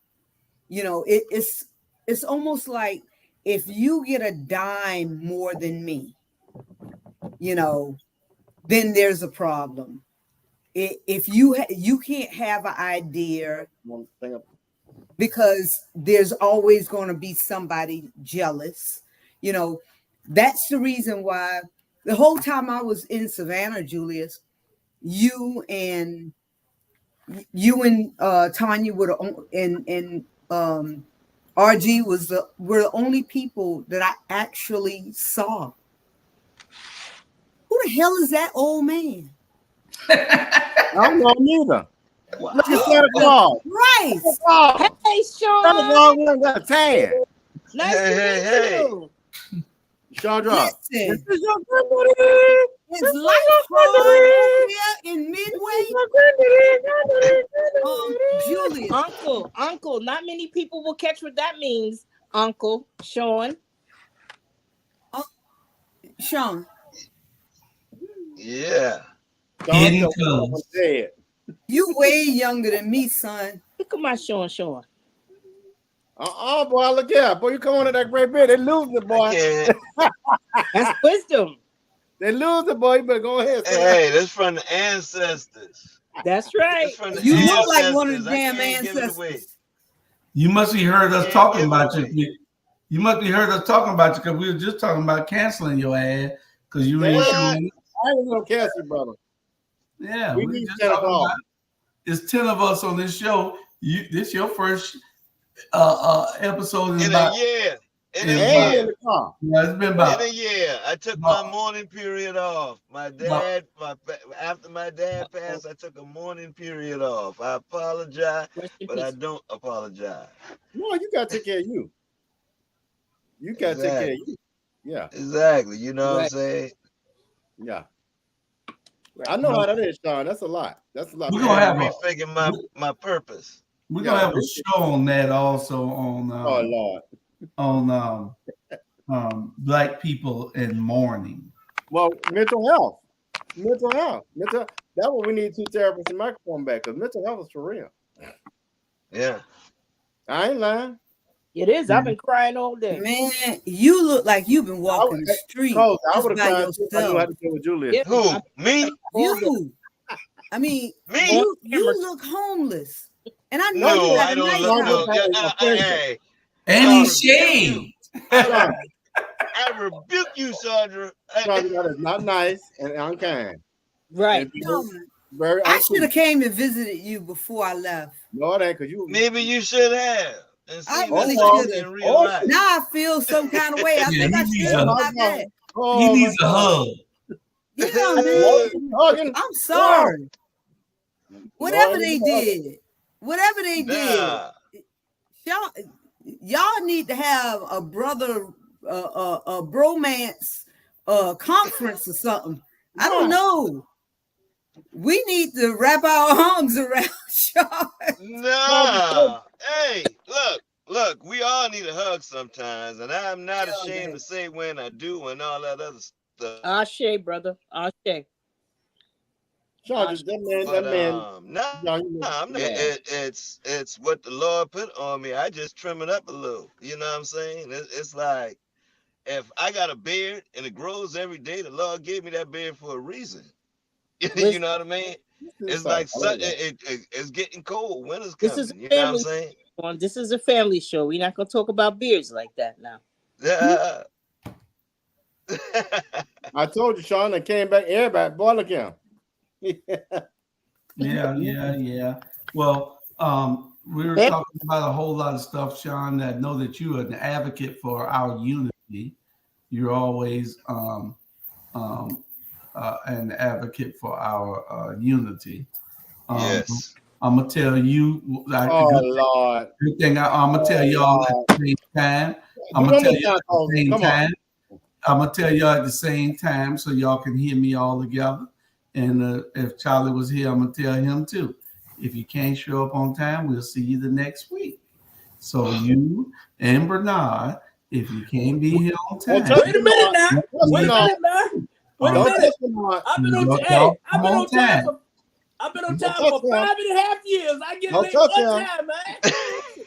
It's almost like if you get a dime more than me, then there's a problem. If you can't have an idea because there's always going to be somebody jealous. That's the reason why the whole time I was in Savannah, Julius, you and Tanya and RG were the only people that I actually saw. Who the hell is that old man? I don't know neither. Look at Santa Claus. Right. Hey, Sean. Santa Claus got a tan. Nice to meet you. Chandra. Listen. This is your grandmother. It's like here in Midway. Julius. Uncle. Not many people will catch what that means. Uncle Sean. Sean. Yeah. You way younger than me, son. Look at my Sean. Boy, look here. Boy, you come on to that great bit. They lose it, boy. That's wisdom. They lose it, boy. You better go ahead. Hey, that's from the ancestors. That's right. You look like one of the damn ancestors. You must be heard us talking about you. You must be heard us talking about you because we were just talking about canceling your ass because you ain't showing. I ain't gonna cancel you, brother. Yeah, we just talking about. It's 10 of us on this show. This your first episode in a year. In a And in year. the car. Yeah, it's been about In a year. I took my mourning period off. After my dad passed, I took a mourning period off. I apologize, but I don't apologize. No, you gotta take care of you. You gotta take care of you. Yeah. Exactly. You know what I'm saying? Yeah. I know how that is, Sean. That's a lot. That's a lot. We're gonna have refigure my purpose. We're gonna have a show on that also on oh Lord. On Black people in mourning. Well, mental health. Mental health. That's what we need two therapists and microphone back, because mental health is for real. Yeah. I ain't lying. It is. I've been crying all day. Man, you look like you've been walking the street. I would have by cried too if I knew how to yourself. deal with Julia. Who? Me? You. I mean, Me? you look homeless. And I know No, you got I a don't nice look. house. Hey, And he's shaved. I rebuke you, Sandra. That is not nice and unkind. Right. No, very I should have came and visited you before I left. No, it ain't, because you. Maybe you should have. And see I what's really happening should in have. real life. Now I feel some kind of way. I think I should have not that. He needs a hug. Yeah, man. I'm sorry. Whatever they did, y'all need to have a brother, a bromance conference or something. I don't know. We need to wrap our arms around y'all. Nah. Hey, look, we all need a hug sometimes, and I'm not ashamed to say when I do and all that other stuff. Ashe, brother. Ashe. Charges that man. It's what the Lord put on me. I just trim it up a little. You know what I'm saying? It's like, if I got a beard and it grows every day, the Lord gave me that beard for a reason. You know what I mean? It's like it's getting cold. Winter's coming. This is You know what I'm saying? This is a family show. We're not gonna talk about beards like that now. Yeah. I told you, Sean. I came back. Everybody, boy, look at him. Yeah. Well, we were talking about a whole lot of stuff, Sean. I know that you are an advocate for our unity. You're always an advocate for our unity. Yes. I'm gonna tell you. Lord. Good thing I'm gonna tell y'all at the same time. I'm gonna tell y'all at the same time. I'm gonna tell y'all at the same time so y'all can hear me all together. And if Charlie was here, I'm gonna tell him too. If you can't show up on time, we'll see you the next week. So you and Bernard, if you can't be here on time. Wait a minute now. Wait a minute now. Wait a minute. I've been on time. I've been on time for 5.5 years. I get late one time, man.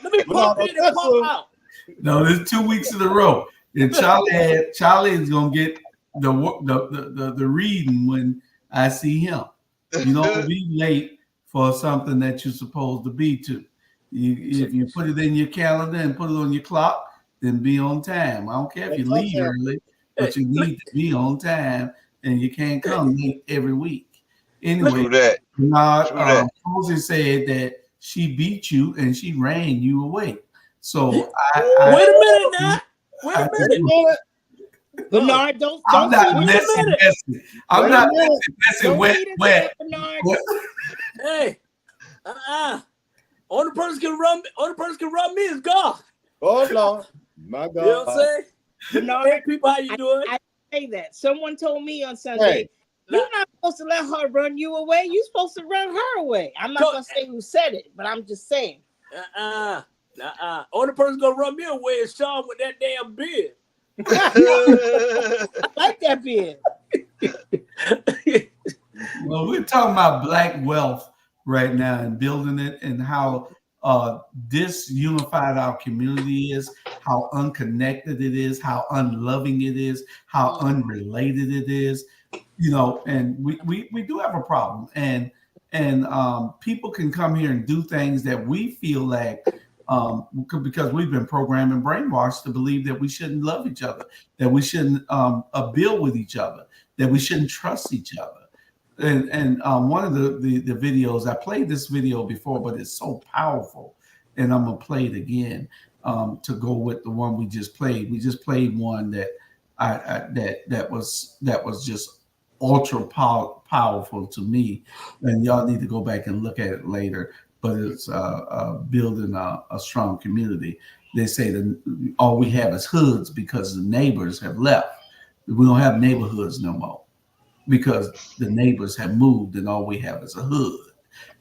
Let me pop in and pop out. No, this is 2 weeks in a row. And Charlie is gonna get the reading when I see him. You don't be late for something that you're supposed to be to. If you put it in your calendar and put it on your clock, then be on time. I don't care if you leave early, but you need to be on time, and you can't come late every week. Anyway, Bernard, Rosie said that she beat you and she ran you away. So wait a minute now. Wait a minute. Bernard, don't. I'm not messing. I'm not messing wet. Hey, only person can run me is God. Oh Lord, my God. You know what I'm saying? Bernard, hey, people, how you doing? I say that. Someone told me on Sunday, you're not supposed to let her run you away. You're supposed to run her away. I'm not gonna say who said it, but I'm just saying. Only person gonna run me away is Sean with that damn beard. I like that beard. Well, we're talking about Black wealth right now and building it, and how disunified our community is, how unconnected it is, how unloving it is, how unrelated it is. You know, and we do have a problem, and people can come here and do things that we feel like because we've been programmed and brainwashed to believe that we shouldn't love each other, that we shouldn't build with each other, that we shouldn't trust each other. And one of the videos, I played this video before, but it's so powerful, and I'm gonna play it again. to go with the one we just played. We just played one that that was just ultra powerful to me, and y'all need to go back and look at it later. But it's building a strong community. They say that all we have is hoods because the neighbors have left. We don't have neighborhoods no more because the neighbors have moved, and all we have is a hood,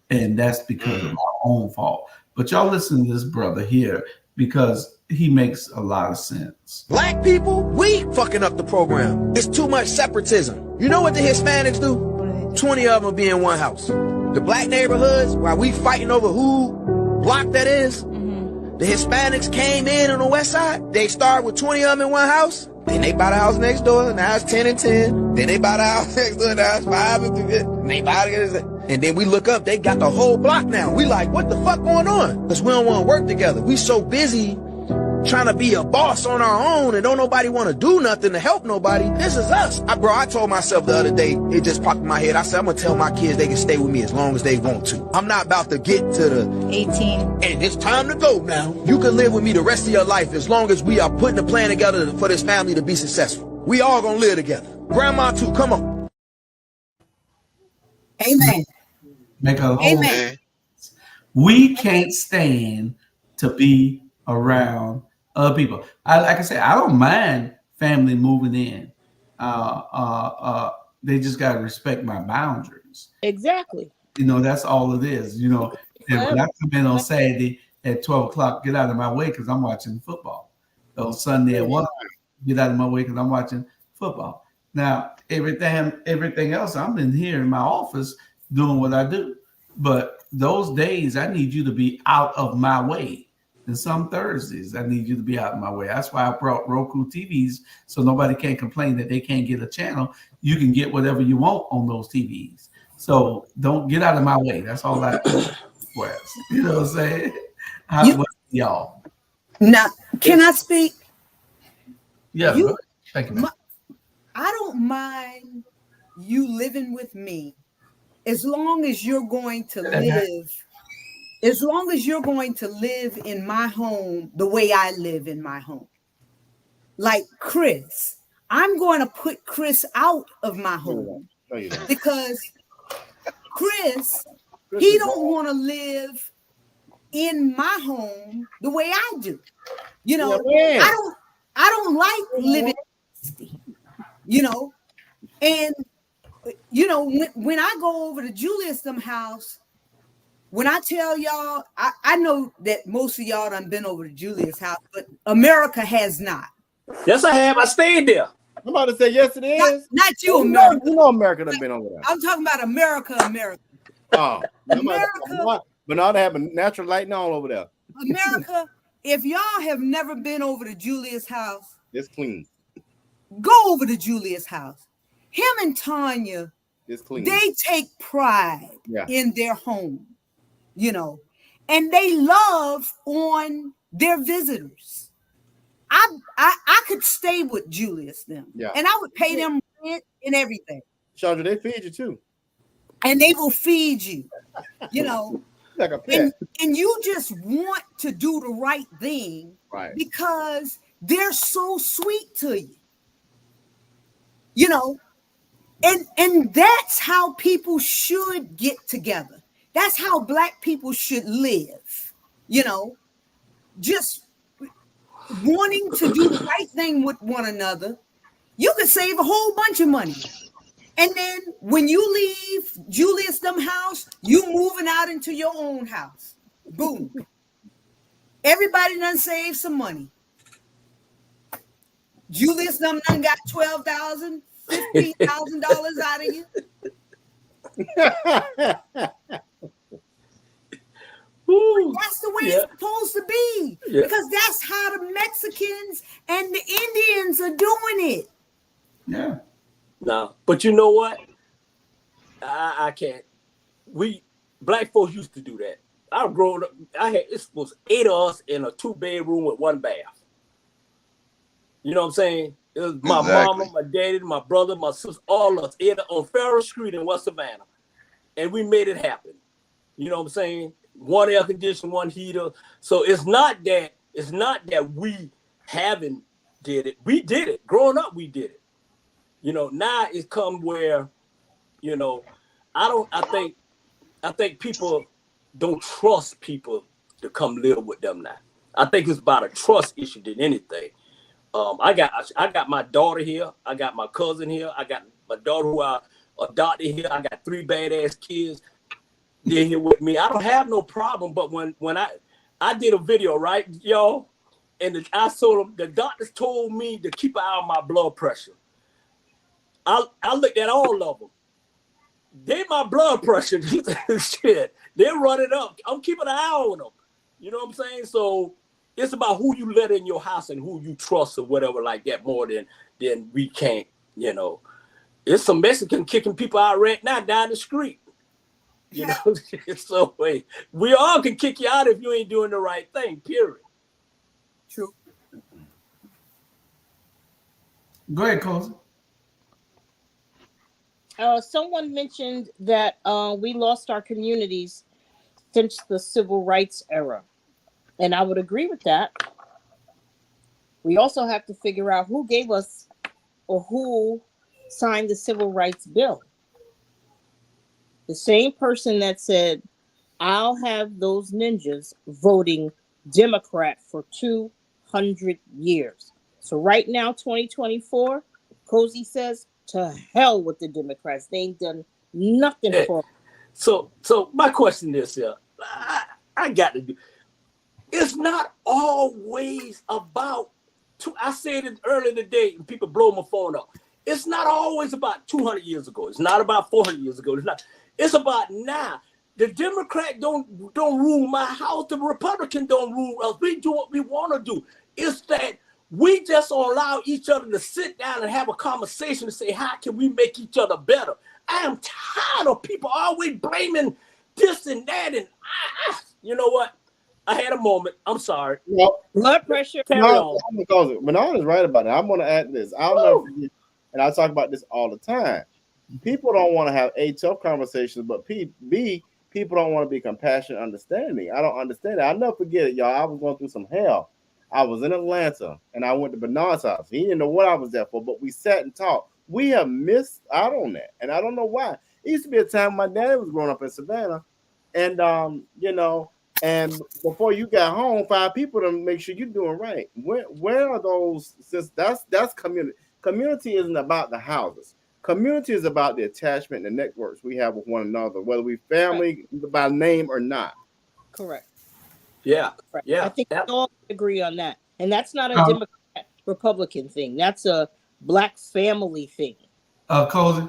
and that's because of our own fault. But y'all listen to this brother here because he makes a lot of sense. Black people, we fucking up the program. It's too much separatism. You know what the Hispanics do? 20 of them will be in one house. The black neighborhoods, while we fighting over who block that is, the Hispanics came in on the west side. They started with 20 of them in one house. Then they buy the house next door. Now it's 10 and 10. Then they buy the house next door. Now it's 5 and 3. And they buy it. And then we look up, they got the whole block now. We like, what the fuck going on? Because we don't want to work together. We so busy trying to be a boss on our own and don't nobody want to do nothing to help nobody. This is us. I told myself the other day, it just popped in my head. I said, I'm going to tell my kids they can stay with me as long as they want to. I'm not about to get to the 18. And it's time to go now. You can live with me the rest of your life as long as we are putting a plan together for this family to be successful. We all going to live together. Grandma too, come on. Amen. Make a whole. Amen. We can't stand to be around other people. Like I said, I don't mind family moving in. They just got to respect my boundaries. Exactly. You know, that's all it is. You know, and when I come in on Saturday at 12 o'clock, get out of my way because I'm watching football. On Sunday at 1, get out of my way because I'm watching football. Now, everything else, I'm in here in my office doing what I do. But those days, I need you to be out of my way. And some Thursdays, I need you to be out of my way. That's why I brought Roku TVs so nobody can complain that they can't get a channel. You can get whatever you want on those TVs. So don't get out of my way. That's all I request. You know what I'm saying? Y'all. Now, can I speak? Yeah. Thank you. I don't mind you living with me as long as you're going to live. As long as you're going to live in my home the way I live in my home. Like Chris, I'm going to put Chris out of my home because Chris, he don't want to live in my home the way I do. You know, I don't like living, you know, and you know, when I go over to Julius' house, when I tell y'all, I know that most of y'all done been over to Julia's house, but America has not. Yes, I have. I stayed there. I'm about to say yes, it is. Not you, America. You know America done been over there. I'm talking about America. Oh, America. But now they have a natural lighting all over there. America, if y'all have never been over to Julia's house, it's clean. Go over to Julia's house. Him and Tanya, it's clean. They take pride in their home. You know, and they love on their visitors. I could stay with Julius them, and I would pay them rent and everything. Chandra, they feed you too, and they will feed you. You know, like a pet. And you just want to do the right thing, right? Because they're so sweet to you. You know, and that's how people should get together. That's how Black people should live, you know, just wanting to do the right thing with one another. You could save a whole bunch of money. And then when you leave Julius' house, you moving out into your own house. Boom. Everybody done saved some money. Julius done got $12,000, $15,000 out of you. That's the way it's supposed to be, because that's how the Mexicans and the Indians are doing it. Yeah. No, but you know what? I can't. Black folks used to do that. I growing up. It was 8 of us in a 2-bedroom with 1 bath. You know what I'm saying? It was my mama, my daddy, my brother, my sister, all of us on Farrell Street in West Savannah, and we made it happen. You know what I'm saying? 1 air conditioner, 1 heater. So it's not that It's not that we haven't did it. We did it. Growing up, we did it. Now it's come where, I think people don't trust people to come live with them now. I think it's about a trust issue than anything. I got my daughter here. I got my cousin here. I got my daughter who I adopted here. I got 3 badass kids. They're here with me. I don't have no problem. But when I did a video, right, y'all, and I told them, the doctors told me to keep an eye on my blood pressure. I looked at all of them. They my blood pressure. Shit. They're running up. I'm keeping an eye on them. You know what I'm saying? So it's about who you let in your house and who you trust or whatever like that more than we can't, It's some Mexican kicking people out right now down the street. So we all can kick you out if you ain't doing the right thing, period. True. Go ahead, Cozy. Someone mentioned that we lost our communities since the civil rights era. And I would agree with that. We also have to figure out who gave us or who signed the civil rights bill. The same person that said, I'll have those ninjas voting Democrat for 200 years. So right now, 2024, Cozy says, to hell with the Democrats. They ain't done nothing for them. So my question is, I got to do. It's not always about. I said it earlier today, and people blow my phone up. It's not always about 200 years ago. It's not about 400 years ago. It's not. It's about now. The Democrat don't rule my house. The Republican don't rule us. We do what we want to do. It's that we just allow each other to sit down and have a conversation to say, how can we make each other better? I am tired of people always blaming this and that. And you know what? I had a moment. I'm sorry. Blood pressure. Carry on. Because Bernard is right about it. I'm going to add this. I'll never forget, and I talk about this all the time. People don't want to have tough conversations, but B, people don't want to be compassionate, understanding. I don't understand it. I'll never forget it, y'all. I was going through some hell. I was in Atlanta, and I went to Bernard's house. He didn't know what I was there for, but we sat and talked. We have missed out on that, and I don't know why. It used to be a time my dad was growing up in Savannah, and and before you got home, 5 people to make sure you're doing right. Where are those? Since that's community. Community isn't about the houses. Community is about the attachment and the networks we have with one another, whether we family by name or not. Correct. Yeah. Correct. Yeah. I think we all agree on that. And that's not a Democrat Republican thing. That's a Black family thing. Cozy?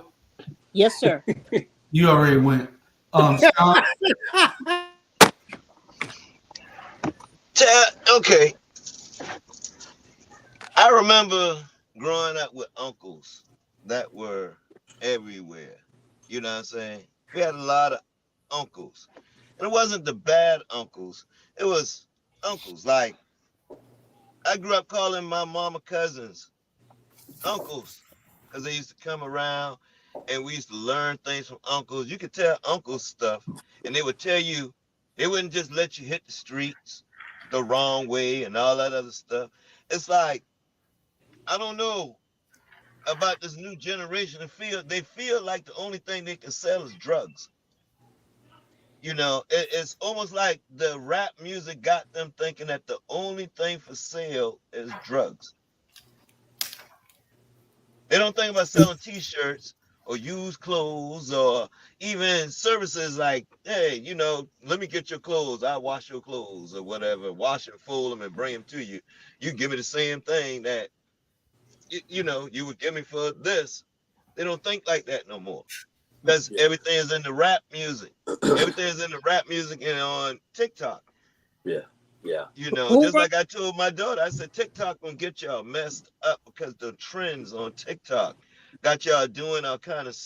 Yes, sir. You already went. Okay. I remember growing up with uncles that were everywhere. You know what I'm saying? We had a lot of uncles. And it wasn't the bad uncles. It was uncles. Like, I grew up calling my mama cousins uncles because they used to come around and we used to learn things from uncles. You could tell uncles stuff and they would tell you, they wouldn't just let you hit the streets the wrong way and all that other stuff. It's like, I don't know about this new generation. They feel like the only thing they can sell is drugs. It's almost like the rap music got them thinking that the only thing for sale is drugs. They don't think about selling t-shirts or used clothes or even services like, hey, let me get your clothes. I'll wash your clothes or whatever. Wash and fold them and bring them to you. You give me the same thing that, you would give me for this. They don't think like that no more. Because everything is in the rap music. Everything is in the rap music and on TikTok. Yeah. Just like I told my daughter, I said, TikTok gonna get y'all messed up because the trends on TikTok got y'all doing all kind of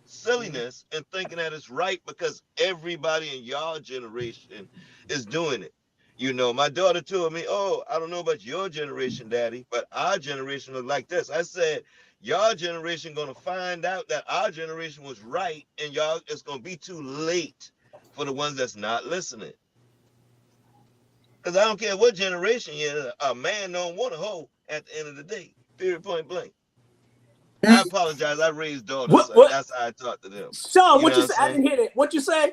silliness and thinking that it's right because everybody in y'all generation is doing it. My daughter told me, oh, I don't know about your generation, Daddy, but our generation look like this. I said, y'all generation gonna find out that our generation was right and y'all, it's gonna be too late for the ones that's not listening. Because I don't care what generation you're in, a man don't want a hoe at the end of the day. Period, point blank. I apologize. I raised daughters. So that's how I talk to them. Sean, You what know you what say? I'm I saying? didn't hear that. What you say?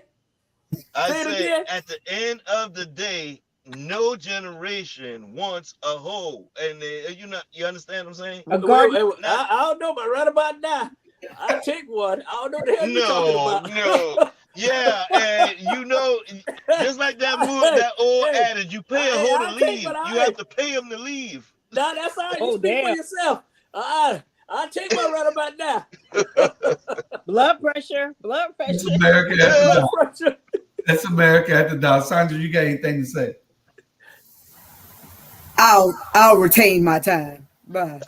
I Say it say again. at the end of the day, no generation wants a hoe. And you understand what I'm saying? I don't know, but right about now, I take one. I don't know what the hell you're talking about. No. Yeah, and just like that that old adage, you pay a hoe to leave. You have to pay him to leave. No, that's all right. You speak for yourself. I'll take one right about now. Blood pressure. That's America at the dog. That's America at the dog. Sandra, you got anything to say? I'll retain my time. Bye.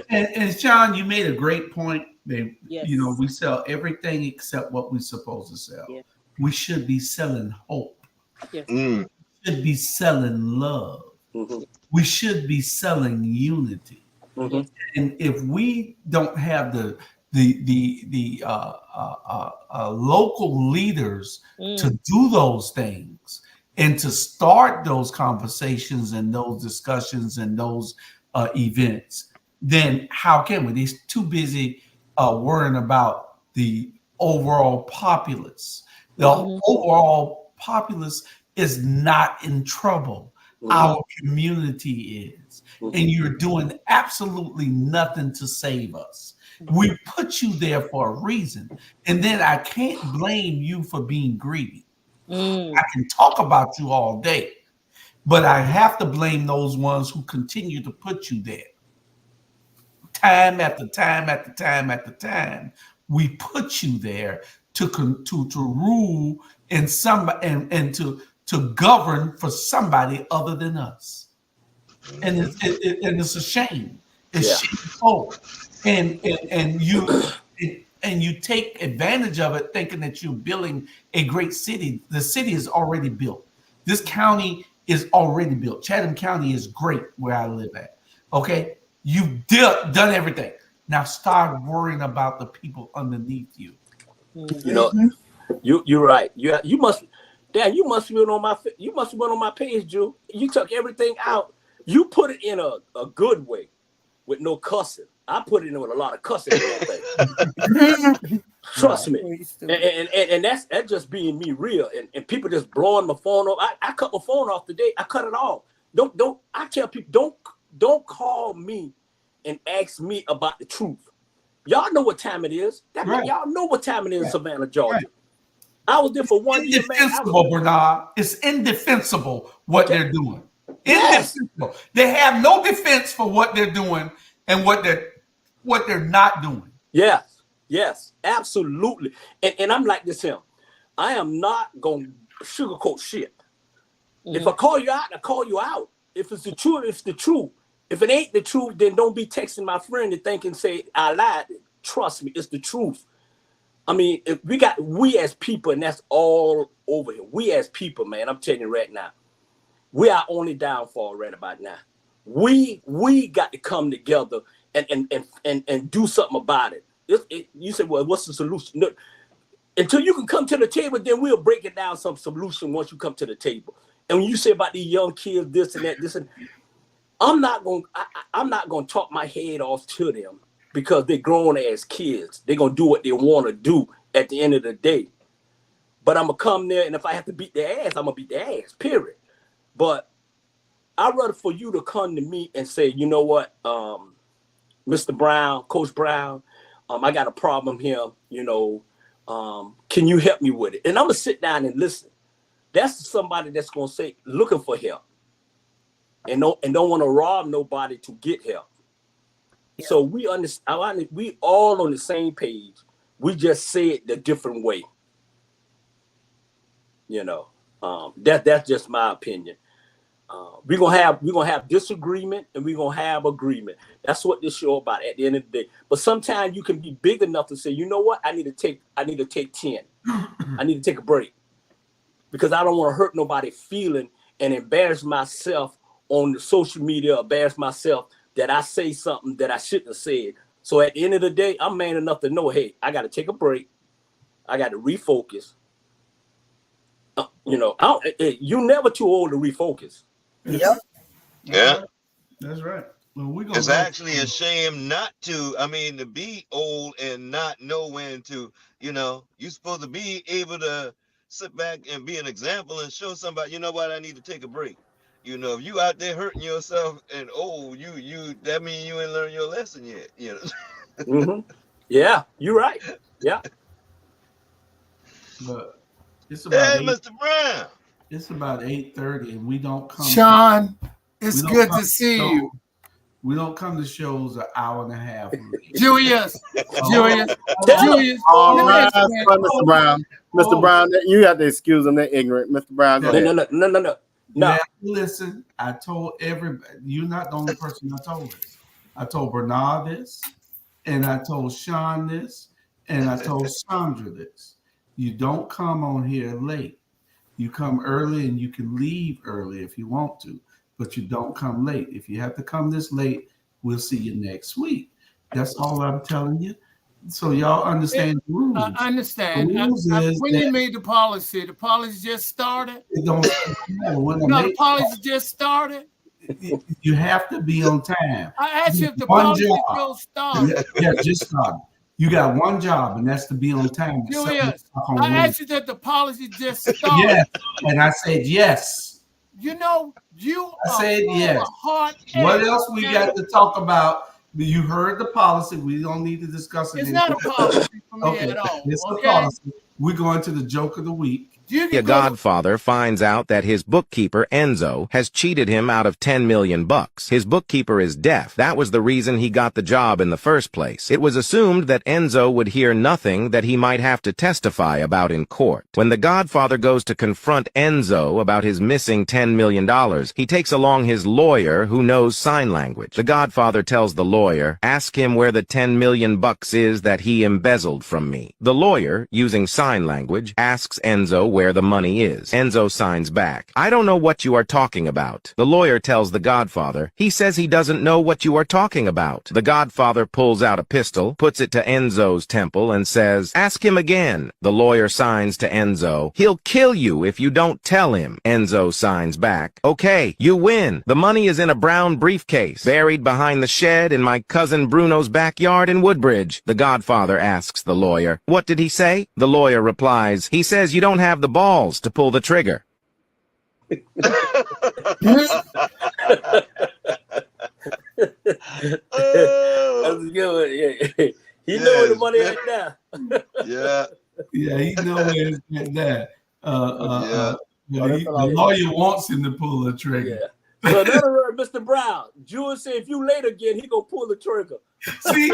And Sean, you made a great point. Yes. We sell everything except what we're supposed to sell. Yeah. We should be selling hope. Yes. We should be selling love. Mm-hmm. We should be selling unity. Mm-hmm. And if we don't have the local leaders to do those things and to start those conversations and those discussions and those events, then how can we? They're too busy worrying about the overall populace. The overall populace is not in trouble. Our community is. And you're doing absolutely nothing to save us. We put you there for a reason. And then I can't blame you for being greedy. I can talk about you all day, but I have to blame those ones who continue to put you there. Time after time after time after time, we put you there to rule and to govern for somebody other than us. And it's a shame. It's shameful. And you take advantage of it thinking that you're building a great city. The city is already built. This county is already built. Chatham County is great where I live at. Okay? You've done everything. Now start worrying about the people underneath you. You're right. You must have been on my page, Drew. You took everything out. You put it in a good way with no cussing. I put it in with a lot of cussing. Trust me. And that's just being me real. And people just blowing my phone off. I cut my phone off today. I cut it off. I tell people, don't call me and ask me about the truth. Y'all know what time it is. Y'all know what time it is in Savannah, Georgia. Right. I was there for 1 year, man. Indefensible, Bernard. It's indefensible what they're doing. Indefensible. They have no defense for what they're doing and what they're not doing. Yes, absolutely. And I'm like this him. I am not gonna sugarcoat shit. If I call you out, I call you out. If it's the truth, it's the truth. If it ain't the truth, then don't be texting my friend and thinking, say, I lied. Trust me, it's the truth. I mean, if we as people, and that's all over here. We as people, man, I'm telling you right now, we are only downfall right about now. We got to come together and do something about it. You say, well, what's the solution? No, until you can come to the table, then we'll break it down some solution once you come to the table. And when you say about these young kids, this and that, I'm not gonna talk my head off to them because they're grown as kids. They're gonna do what they want to do at the end of the day. But I'm gonna come there, and if I have to beat their ass, I'm gonna beat their ass. Period. But I'd rather for you to come to me and say, you know what, Mr. Brown, Coach Brown, I got a problem here. Can you help me with it? And I'm gonna sit down and listen. That's somebody that's gonna say looking for help. And don't want to rob nobody to get help. Yeah. So we understand. We all on the same page. We just say it the different way. That's just my opinion. We're gonna have disagreement and we're gonna have agreement. That's what this show about at the end of the day. But sometimes you can be big enough to say, you know what? I need to take 10. I need to take a break because I don't want to hurt nobody feeling and embarrass myself on the social media, embarrass myself that I say something that I shouldn't have said. So at the end of the day, I'm man enough to know, hey, I got to take a break. I got to refocus. You know, you never too old to refocus. Yep. Yeah. That's right. Well, it's actually a shame not to. I mean, to be old and not know when to. You know, you're supposed to be able to sit back and be an example and show somebody. You know what? I need to take a break. You know, if you out there hurting yourself and you that means you ain't learned your lesson yet. You know. Mm-hmm. Yeah, you're right. Yeah. But it's about Mr. Brown. It's about 8:30, and we don't come. Sean, it's good to see you. We don't come to shows an hour and a half. Julius. All right, Mr. Brown. Mr. Brown, you got to excuse them. They're ignorant. Mr. Brown, go ahead. No. Now, listen, I told everybody, you're not the only person I told this. I told Bernard this, and I told Sean this, and I told Sandra this. You don't come on here late. You come early and you can leave early if you want to, but you don't come late. If you have to come this late, we'll see you next week. That's all I'm telling you. So y'all understand the rules. I understand. The rules is when you made the policy just started? It don't matter. The policy just started? You have to be on time. I asked you if the policy just started. Yeah, just started. You got one job, and that's to be on time. Julius, I asked you that the policy just started. Yes, and I said yes. You know, I said yes. What else we got to talk about? You heard the policy. We don't need to discuss it. It's not a policy for me at all. It's a policy. We're going to the joke of the week. A godfather finds out that his bookkeeper, Enzo, has cheated him out of $10 million. His bookkeeper is deaf. That was the reason he got the job in the first place. It was assumed that Enzo would hear nothing that he might have to testify about in court. When the godfather goes to confront Enzo about his missing $10 million, he takes along his lawyer who knows sign language. The godfather tells the lawyer, ask him where the $10 million is that he embezzled from me. The lawyer, using sign language, asks Enzo where the money is. Enzo signs back. I don't know what you are talking about. The lawyer tells the godfather. He says he doesn't know what you are talking about. The godfather pulls out a pistol, puts it to Enzo's temple, and says, ask him again. The lawyer signs to Enzo. He'll kill you if you don't tell him. Enzo signs back. Okay, you win. The money is in a brown briefcase, buried behind the shed in my cousin Bruno's backyard in Woodbridge. The godfather asks the lawyer, what did he say? The lawyer replies, he says you don't have the balls to pull the trigger. That's good. Yeah. He know where the money is now. Yeah, he know where it's at now. The lawyer wants him to pull the trigger. Yeah. So in other words, Mr. Brown, Jules said if you late again, he gonna pull the trigger. See,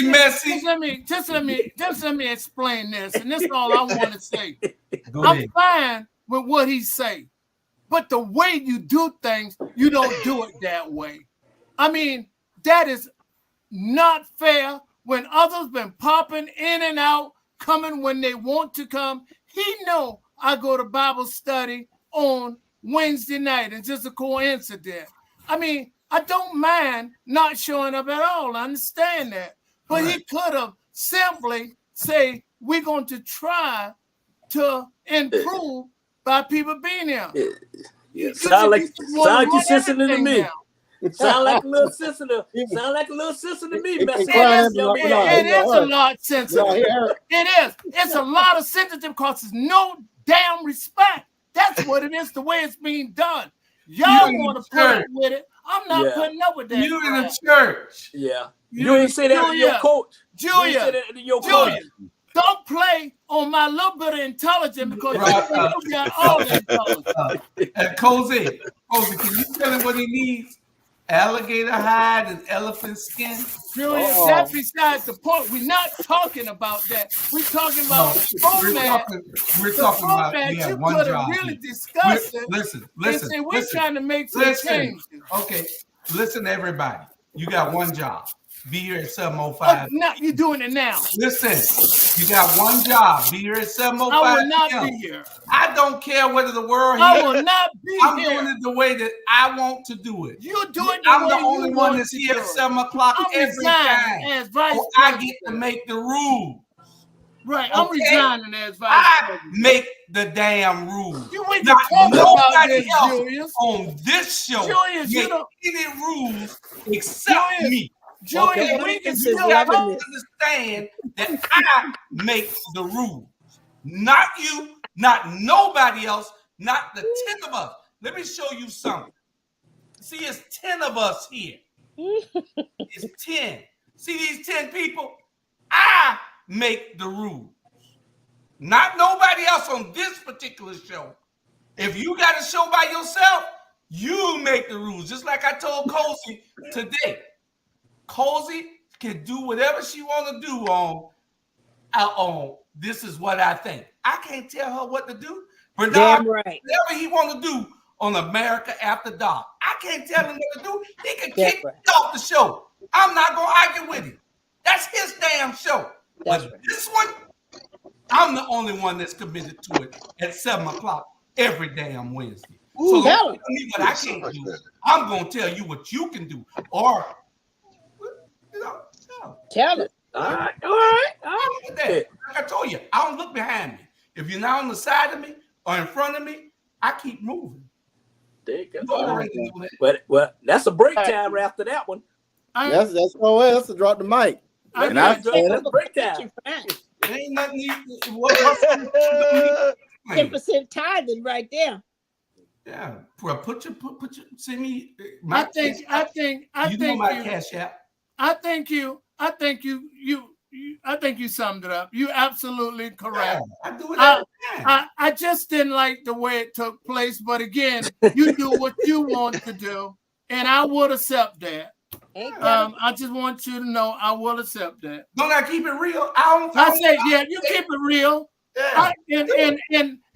messy. Just let me explain this, and this is all I want to say. I'm fine with what he say, but the way you do things, you don't do it that way. I mean, that is not fair. When others been popping in and out, coming when they want to come, he know I go to Bible study on Wednesday night. It's just a coincidence. I mean, I don't mind not showing up at all. I understand that. But he could have simply say, we're going to try to improve by people being here. Yeah. Sound like your sister to me. Sound like a little sister to me. It is a lot sensitive. It is. It's a lot of sensitive because there's no damn respect. That's what it is, the way it's being done. Y'all want to put up with it. I'm not putting up with that. You in the church. Yeah. You ain't say that to your coach. Julia, don't play on my little bit of intelligence because you got all the intelligence. Cozy, can you tell him what he needs? Alligator hide and elephant skin. Julia, that's besides the point. We're not talking about that. We're talking about we're talking about one job. Really discuss it. Listen. We're trying to make some changes. Okay, listen, everybody. You got one job. Be here at 7:05. No, you're doing it now. Listen, you got one job. Be here at 7:05. I will not be here. I don't care whether the world. I will not be here. I'm doing it the way that I want to do it. You do it. I'm the only one that's here at 7 o'clock every time. As vice I get to make the rules. Right, I'm resigning as vice I president. make the damn rules. You ain't Not talking about nobody this, else Julius. on this show Julius, you make don't. any rules except Julius, me. Julius, Okay? Julius You is got to loving this. understand that I make the rules. Not you, not nobody else, not the 10 of us. Let me show you something. See, it's 10 of us here. It's 10. See these 10 people? I make the rules. Not nobody else on this particular show. If you got a show by yourself, you make the rules. Just like I told Cozy today. Cozy can do whatever she want to do on This Is What I Think. I can't tell her what to do. Bernard, Damn right. whatever he want to do on America After Dark, I can't tell him what to do. He can That's kick right. me off the show. I'm not going to argue with him. That's his damn show. That's But right. this one, I'm the only one that's committed to it at 7 o'clock every damn Wednesday. So tell don't tell me what I can't do. I'm going to tell you what you can do. Or, Tell it. All right. Look at that. Like I told you, I don't look behind me. If you're not on the side of me or in front of me, I keep moving. There you go. You already know that. But well, that's a break time after that one. That's to drop the mic. And I said it. Break time. Ain't nothing. 10% tithing right there. Yeah, put your send me. I think You know my cash app. I think you summed it up. You absolutely correct. Yeah, I do it every time. I just didn't like the way it took place, but again, you do what you want to do, and I would accept that. I just want you to know I will accept that. Don't I keep it real? I say, yeah, you keep it real. Yeah.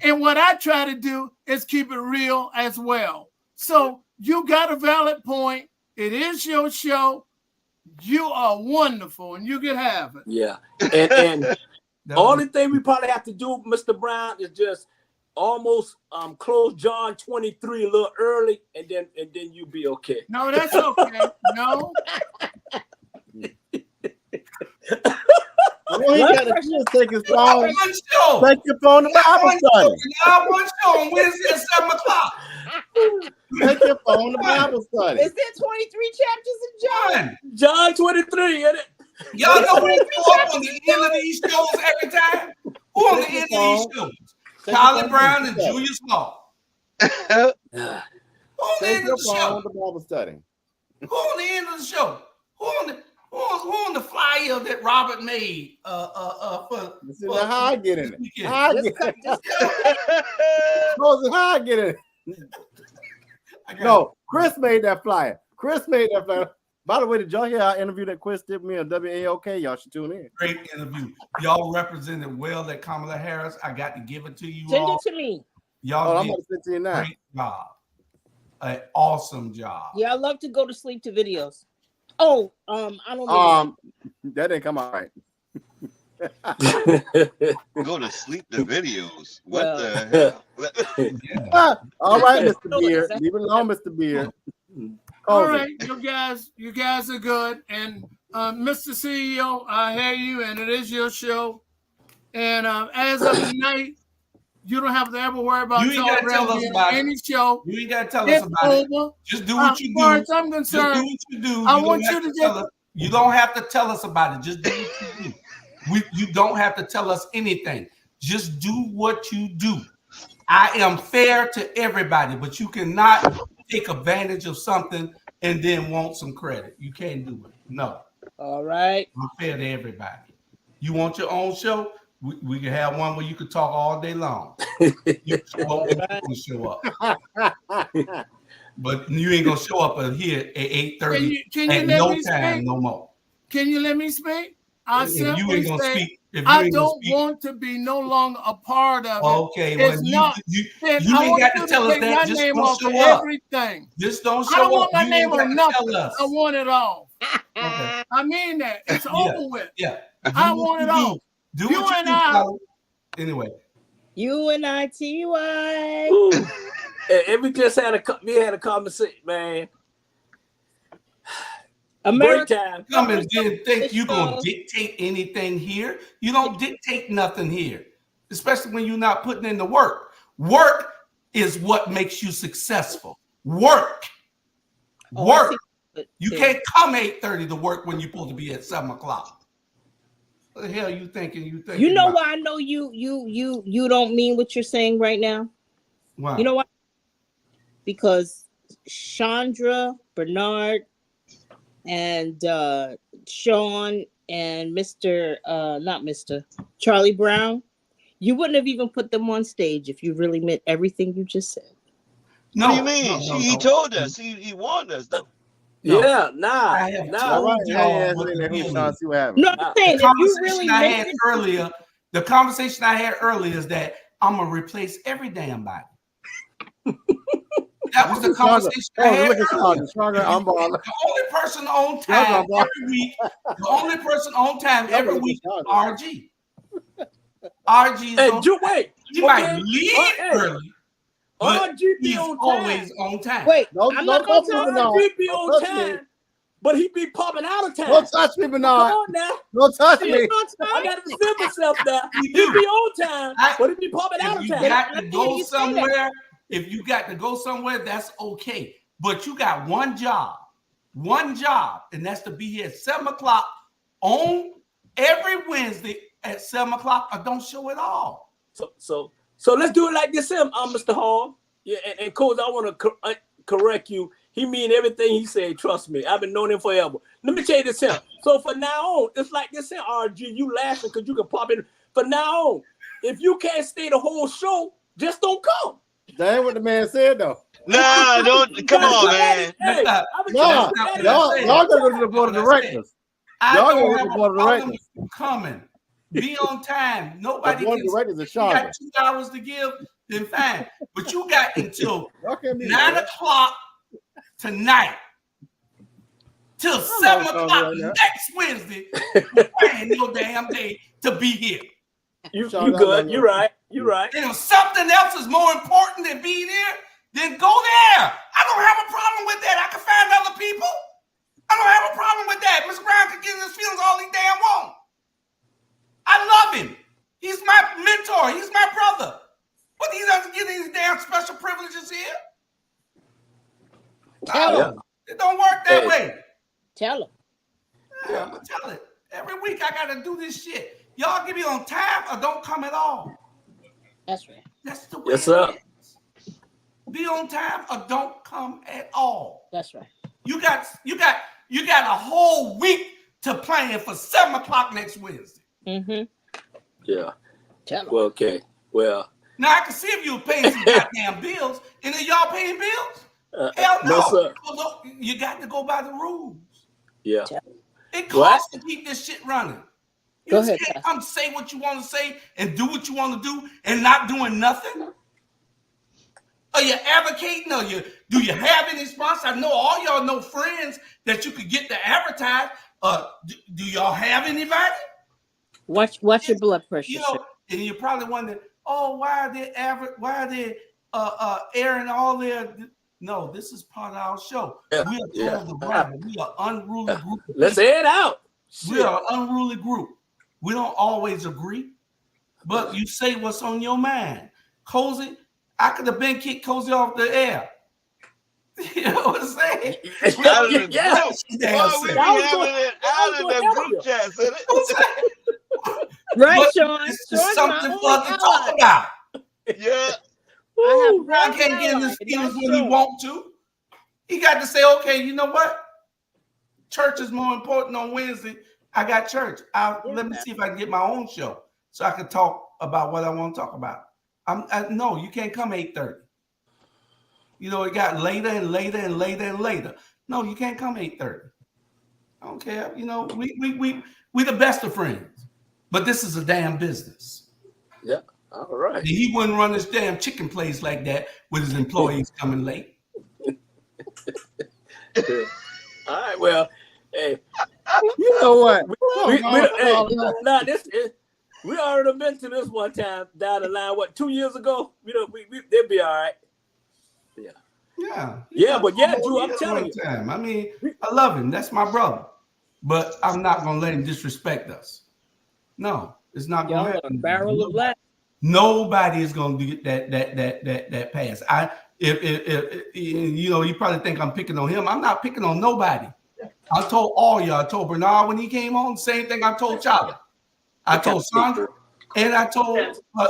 And what I try to do is keep it real as well. So you got a valid point. It is your show. You are wonderful, and you can have it. Yeah, and the only thing we probably have to do, Mr. Brown, is just almost close John 23 a little early, and then you be okay. No, that's okay. No. Well, he got to take his phone. One show. Take your phone to Bible study. One show on Wednesday at 7 o'clock. Take your phone to Bible study. Is there 23 chapters in John? John 23, isn't it? Y'all know who up on the end of these shows every time? Who on the end of these shows? Colin Brown and Julius Law. Who on the end of the show? Bible study. Who on the end of the show? Who on the flyer that Robert made? How I get in it? How I get in it? No, Chris made that flyer. By the way, did y'all hear our interview that Chris did with me on WAOK? Y'all should tune in. Great interview. Y'all represented well at Kamala Harris. I got to give it to you. Send all. it to me. Y'all I'm did going to send it to you now. great job. An awesome job. Yeah, I love to go to sleep to videos. Oh, I don't know. That didn't come out right. Go to sleep to videos. What the hell? All right, Mr. Beard. Leave it alone, Mr. Beard. All right, you guys are good. And Mr. CEO, I hear you, and it is your show. And as of tonight, you don't have to ever worry about You ain't gotta tell us about any show. You ain't gotta tell us about it. Just do what you do. As far as I'm concerned, just do what you do. I want you to just. You don't have to tell us about it. Just do what you do. You don't have to tell us anything. Just do what you do. I am fair to everybody, but you cannot take advantage of something and then want some credit. You can't do it. No. All right. I'm fair to everybody. You want your own show? We can have one where you can talk all day long. You show up. But you ain't gonna show up here at 8:30 at no time no more. Can you let me speak? I simply say I don't want to be no longer a part of it. Okay, well, you ain't got to tell us that. Just don't show up. Everything. Just don't show up. I don't want my name on nothing. I want it all. Okay. I mean that. It's over with. Yeah. I want it all. Do you and I. Anyway. UNITY. And we just had a conversation, man. America, time. Come and then think you're gonna dictate anything here. You don't dictate nothing here, especially when you're not putting in the work. Work is what makes you successful. Work. Work. You can't come 8:30 to work when you're supposed to be at 7 o'clock. What the hell you thinking? You know why I know you don't mean what you're saying right now? Why? You know why? Because Chandra, Bernard, and Sean and Mr. Charlie Brown, you wouldn't have even put them on stage if you really meant everything you just said. No, what do you mean? He told us. He warned us, though. No. Yeah, I have told y'all what the deal is. No, I'm saying if you really meant it. The conversation I had earlier is that I'm gonna replace every damn body. That was the conversation I had earlier. The only person on time every week. The only person on time every week. RG. RG is wait. He might leave early, but RG he's on always time. on time. Wait, I'm not gonna tell RG be on time, but he be popping out of time. Don't touch me, Bernard. Come on now. Don't touch me. I gotta defend myself now. He be on time, but he be popping out of time. If you got to go somewhere, if you got to go somewhere, that's okay. But you got one job, and that's to be here at 7 o'clock on every Wednesday at 7 o'clock, or don't show at all. So let's do it like this, Mr. Hall. Yeah, and Coach, I want to correct you. He mean everything he said. Trust me, I've been knowing him forever. Let me tell you this, Sam. So for now on, it's like this, RG. You laughing because you can pop in. From now on, if you can't stay the whole show, just don't come. That ain't what the man said, though. Nah, don't. Come on, man. Y'all gotta go to the board of directors. Y'all gotta go to the board of directors. Coming. Be on time. Nobody board of directors is Chandra. You got 2 hours to give, then fine. But you got until 9 o'clock tonight till 7 o'clock next Wednesday. Ain't no damn day to be here. You good? You're right. You're right. And if something else is more important than being here, then go there. I don't have a problem with that. I can find other people. I don't have a problem with that. Mr. Brown can get in his feelings all he damn want. I love him. He's my mentor. He's my brother. But he doesn't get any damn special privileges here. Tell him. It don't work that way. Tell him. Yeah, I'm gonna tell it. Every week I gotta do this shit. Y'all give me on time or don't come at all. That's right. That's the way. Yes, sir. Be on time or don't come at all. That's right. You got a whole week to plan for 7 o'clock next Wednesday. Mm-hmm. Yeah. Tell him. Well, okay. Well. Now I can see if you were paying some goddamn bills. And then y'all paying bills? Hell no. No, sir. Well, you got to go by the rules. Yeah. It costs to keep this shit running. You Go ahead, can't come say what you want to say and do what you want to do and not doing nothing. Are you advocating? Do you have any sponsors? I know all y'all know friends that you could get to advertise. Do y'all have anybody? Watch your blood pressure. And you're probably wondering, oh, why are they airing all their? No, this is part of our show. We are called the Rabble. We are unruly group. Let's air it out. We are an unruly group. We don't always agree, but you say what's on your mind. Cozy, I could have been kicked Cozy off the air. You know what I'm saying? Out of the group chat. Right, Sean. This is something for us to talk about. Yeah. I can't get in his feelings when he want to. He got to say, okay, you know what? Church is more important on Wednesday. I got church. Let me see if I can get my own show so I can talk about what I want to talk about. No, you can't come 8:30. It got later and later and later and later. No, you can't come 8:30. I don't care. We the best of friends, but this is a damn business. Yeah. All right. And he wouldn't run his damn chicken place like that with his employees coming late. All right. Well, hey, you know what? We already been to this one time down the line. 2 years ago? They'll be all right. Yeah. Yeah. But Drew, I'm telling you. I mean, I love him. That's my brother. But I'm not gonna let him disrespect us. No, it's not gonna happen. Barrel of black. Nobody is gonna do that pass. If you know, you probably think I'm picking on him. I'm not picking on nobody. I told all y'all. I told Bernard when he came on, same thing I told Charlie. I told Sandra, and I told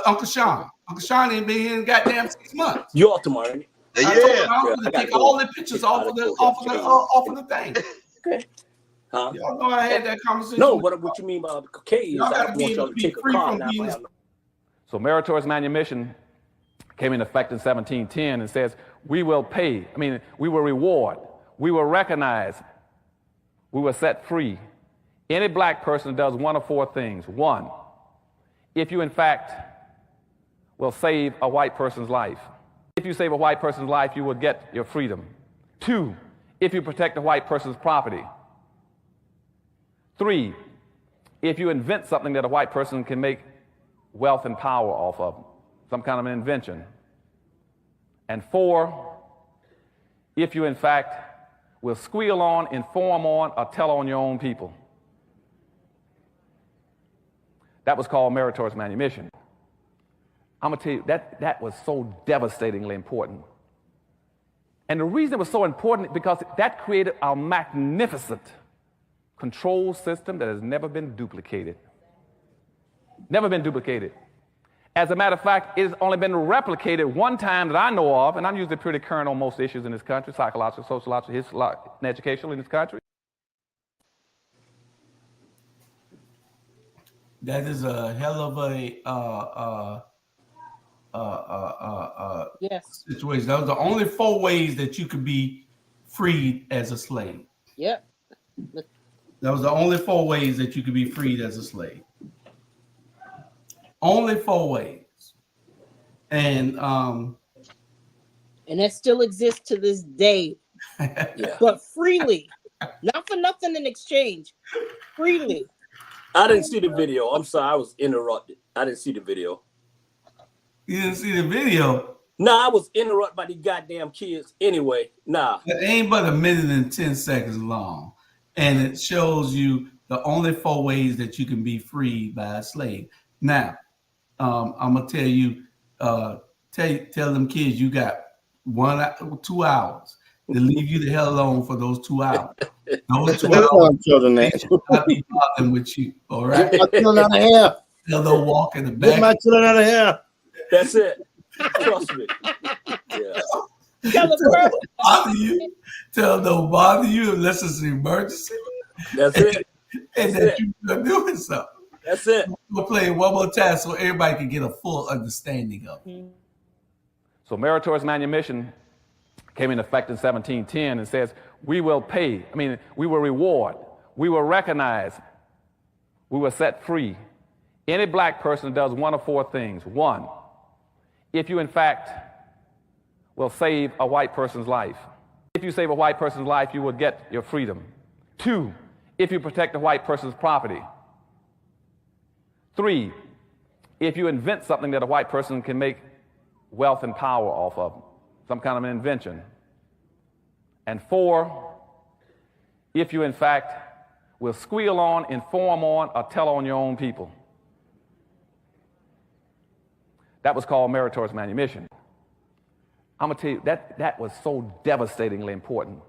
Uncle Sean. Uncle Sean ain't been here in goddamn 6 months. You off tomorrow? I told him I was gonna take all the pictures off of the thing. Okay. Huh? Y'all know I had that conversation. No, what you mean by K is I want y'all to take a car now. So meritorious manumission came into effect in 1710 and says, we will pay, we will reward, we will recognize, we will set free any black person who does one of four things. One, if you in fact will save a white person's life. If you save a white person's life, you will get your freedom. Two, if you protect a white person's property. Three, if you invent something that a white person can make wealth and power off of, some kind of an invention. And four, if you in fact will squeal on, inform on, or tell on your own people. That was called meritorious manumission. I'm gonna tell you, that was so devastatingly important. And the reason it was so important is because that created a magnificent control system that has never been duplicated. Never been duplicated. As a matter of fact, it has only been replicated one time that I know of, and I'm usually pretty current on most issues in this country, psychological, sociological, historical, and educational in this country. That is a hell of a situation. That was the only 4 ways that you could be freed as a slave. Yep. That was the only 4 ways that you could be freed as a slave. Only 4 ways. And that still exists to this day. But freely. Not for nothing in exchange. Freely. I didn't see the video. I'm sorry, I was interrupted. I didn't see the video. You didn't see the video? Nah, I was interrupted by the goddamn kids anyway. Nah. It ain't but 1 minute and 10 seconds long. And it shows you the only 4 ways that you can be freed by a slave. Now, I'm gonna tell you, tell them kids you got 2 hours to leave you the hell alone for those 2 hours. Those 2 hours, children, I'll be bothering with you. All right. Get my children out of here. They'll walk in the back. Get my children out of here. That's it. Trust me. Yeah. Tell them don't bother you unless it's an emergency. That's it. And that you're doing something. That's it. We'll play it one more time so everybody can get a full understanding of it. So meritorious manumission came into effect in 1710 and says, we will pay, we will reward, we will recognize, we will set free any black person who does one of 4 things. One, if you in fact will save a white person's life. If you save a white person's life, you will get your freedom. 2, if you protect a white person's property. 3, if you invent something that a white person can make wealth and power off of, some kind of an invention. And 4, if you in fact will squeal on, inform on, or tell on your own people. That was called meritorious manumission. I'm gonna tell you, that was so devastatingly important.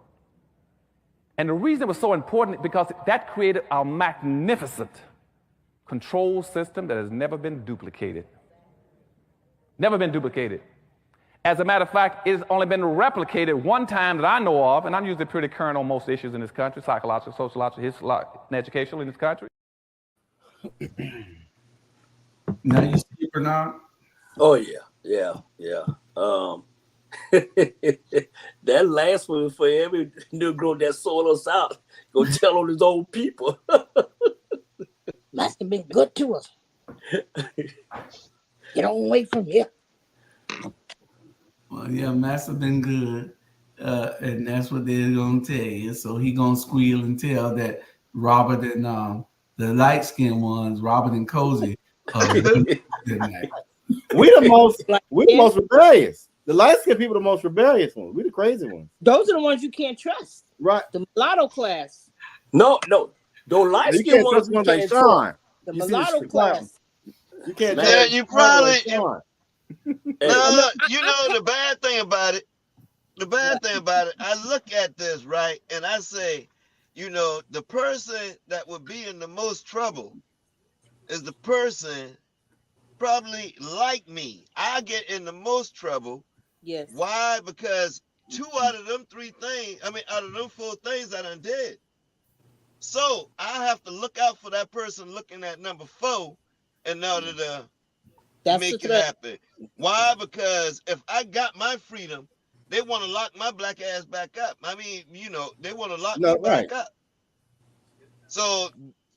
And the reason it was so important is because that created a magnificent control system that has never been duplicated. Never been duplicated. As a matter of fact, it has only been replicated one time that I know of, and I'm usually pretty current on most issues in this country, psychological, sociological, historical, and educational in this country. Now you see Bernard? Oh yeah. That last one for every Negro that sold us out. Go tell on his own people. Must have been good to us. Get on away from here. Well, yeah, Master been good, and that's what they're gonna tell you. So he gonna squeal and tell that Robert and the light skinned ones, Robert and Cozy, we the most rebellious. The light-skinned people are the most rebellious ones. We the crazy ones. Those are the ones you can't trust. Right. The mulatto class. No. Those light-skinned ones we can't trust. The mulatto class. You can't. Yeah, you probably. No, you know the bad thing about it. I look at this right, and I say, you know, the person that would be in the most trouble is the person probably like me. I get in the most trouble. Yes. Why? Because 2 out of them 3 things, out of them 4 things I done did. So I have to look out for that person looking at number 4 in order to make it happen. Why? Because if I got my freedom, they want to lock my black ass back up. They want to lock me back up. So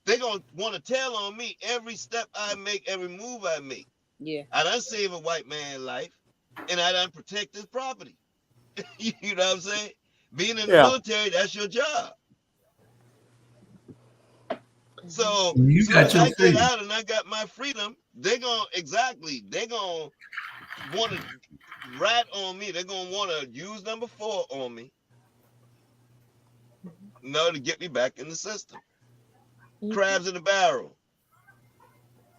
they're going to want to tell on me every step I make, every move I make. Yeah. I done save a white man's life, and I done protect his property. You know what I'm saying? Being in the military, that's your job. So you got your I get out and I got my freedom, they're going to want to rat on me. They're going to want to use number 4 on me in order to get me back in the system. Crabs in the barrel.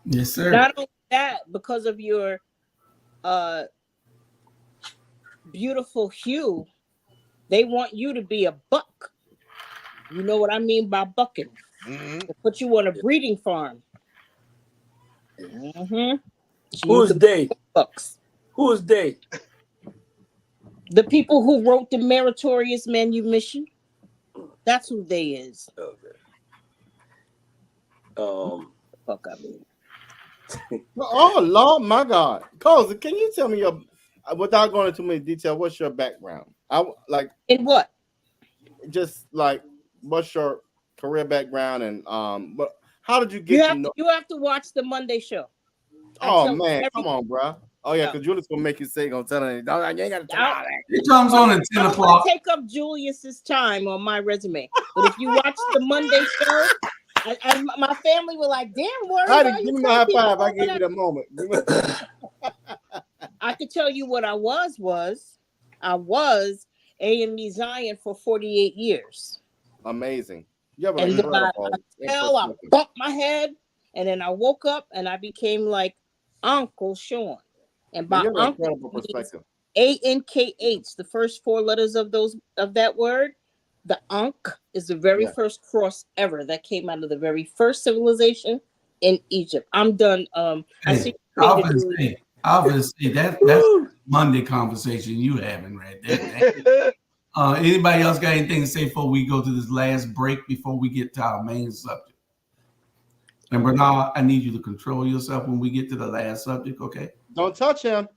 Yes, sir. Not only that, because of your beautiful hue, they want you to be a buck. You know what I mean by bucking? Mm-hmm. To put you on a breeding farm. Mm-hmm. Who's they? Bucks. Who's they? The people who wrote the meritorious manumission. That's who they is. Okay. Fuck I mean. Oh Lord, my God, Koza, can you tell me your, without going into too many detail, what's your background? In what? Just like what's your career background and but how did you get You have to watch the Monday show. Oh man, come on, bro. Oh yeah, because Julius gonna make you say, gonna tell her, you ain't gotta tell her that. It comes on at 10 o'clock. Take up Julius's time on my resume, but if you watch the Monday show, and my family were like, "Damn, worry." Give me my high five. I gave you the moment. I could tell you what I was A&E Zion for 48 years. Amazing. You have And then I bumped my head, and then I woke up and I became like Uncle Sean. And by Uncle means ANKH, the first 4 letters of that word. The Ankh is the very first cross ever that came out of the very first civilization in Egypt. I'm done. I see. Obviously, that's Monday conversation you having right there. Anybody else got anything to say before we go to this last break before we get to our main subject? And Bernard, I need you to control yourself when we get to the last subject, okay? Don't touch him.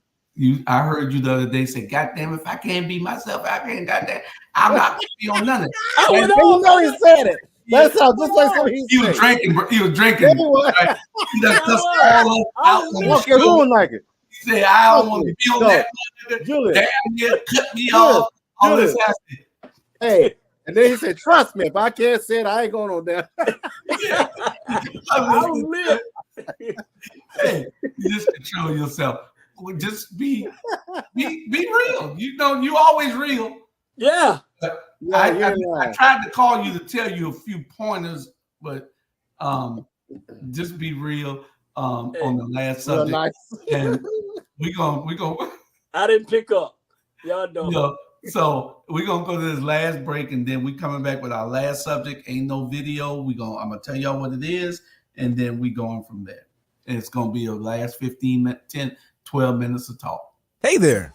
I heard you the other day say, "God damn, if I can't be myself, I can't. Goddamn, I'm not gonna be on nothing." You know he said it. That's how. Just like what he was drinking. He was drinking. Right? He done cussed all out. Doing like it. He said, "I don't want to be on that. Julius, damn near cut me off." All this happening. Hey, and then he said, "Trust me, if I can't say it, I ain't going on there." I will live. Hey, you just control yourself. Just be real. You know, you always real. Yeah. I tried to call you to tell you a few pointers, but just be real on the last subject. Nice. And we gonna I didn't pick up. Y'all know. You know, so we're gonna go to this last break, and then we coming back with our last subject. Ain't no video. I'm gonna tell y'all what it is, and then we going from there. And it's gonna be a last 12 minutes of talk. Hey there.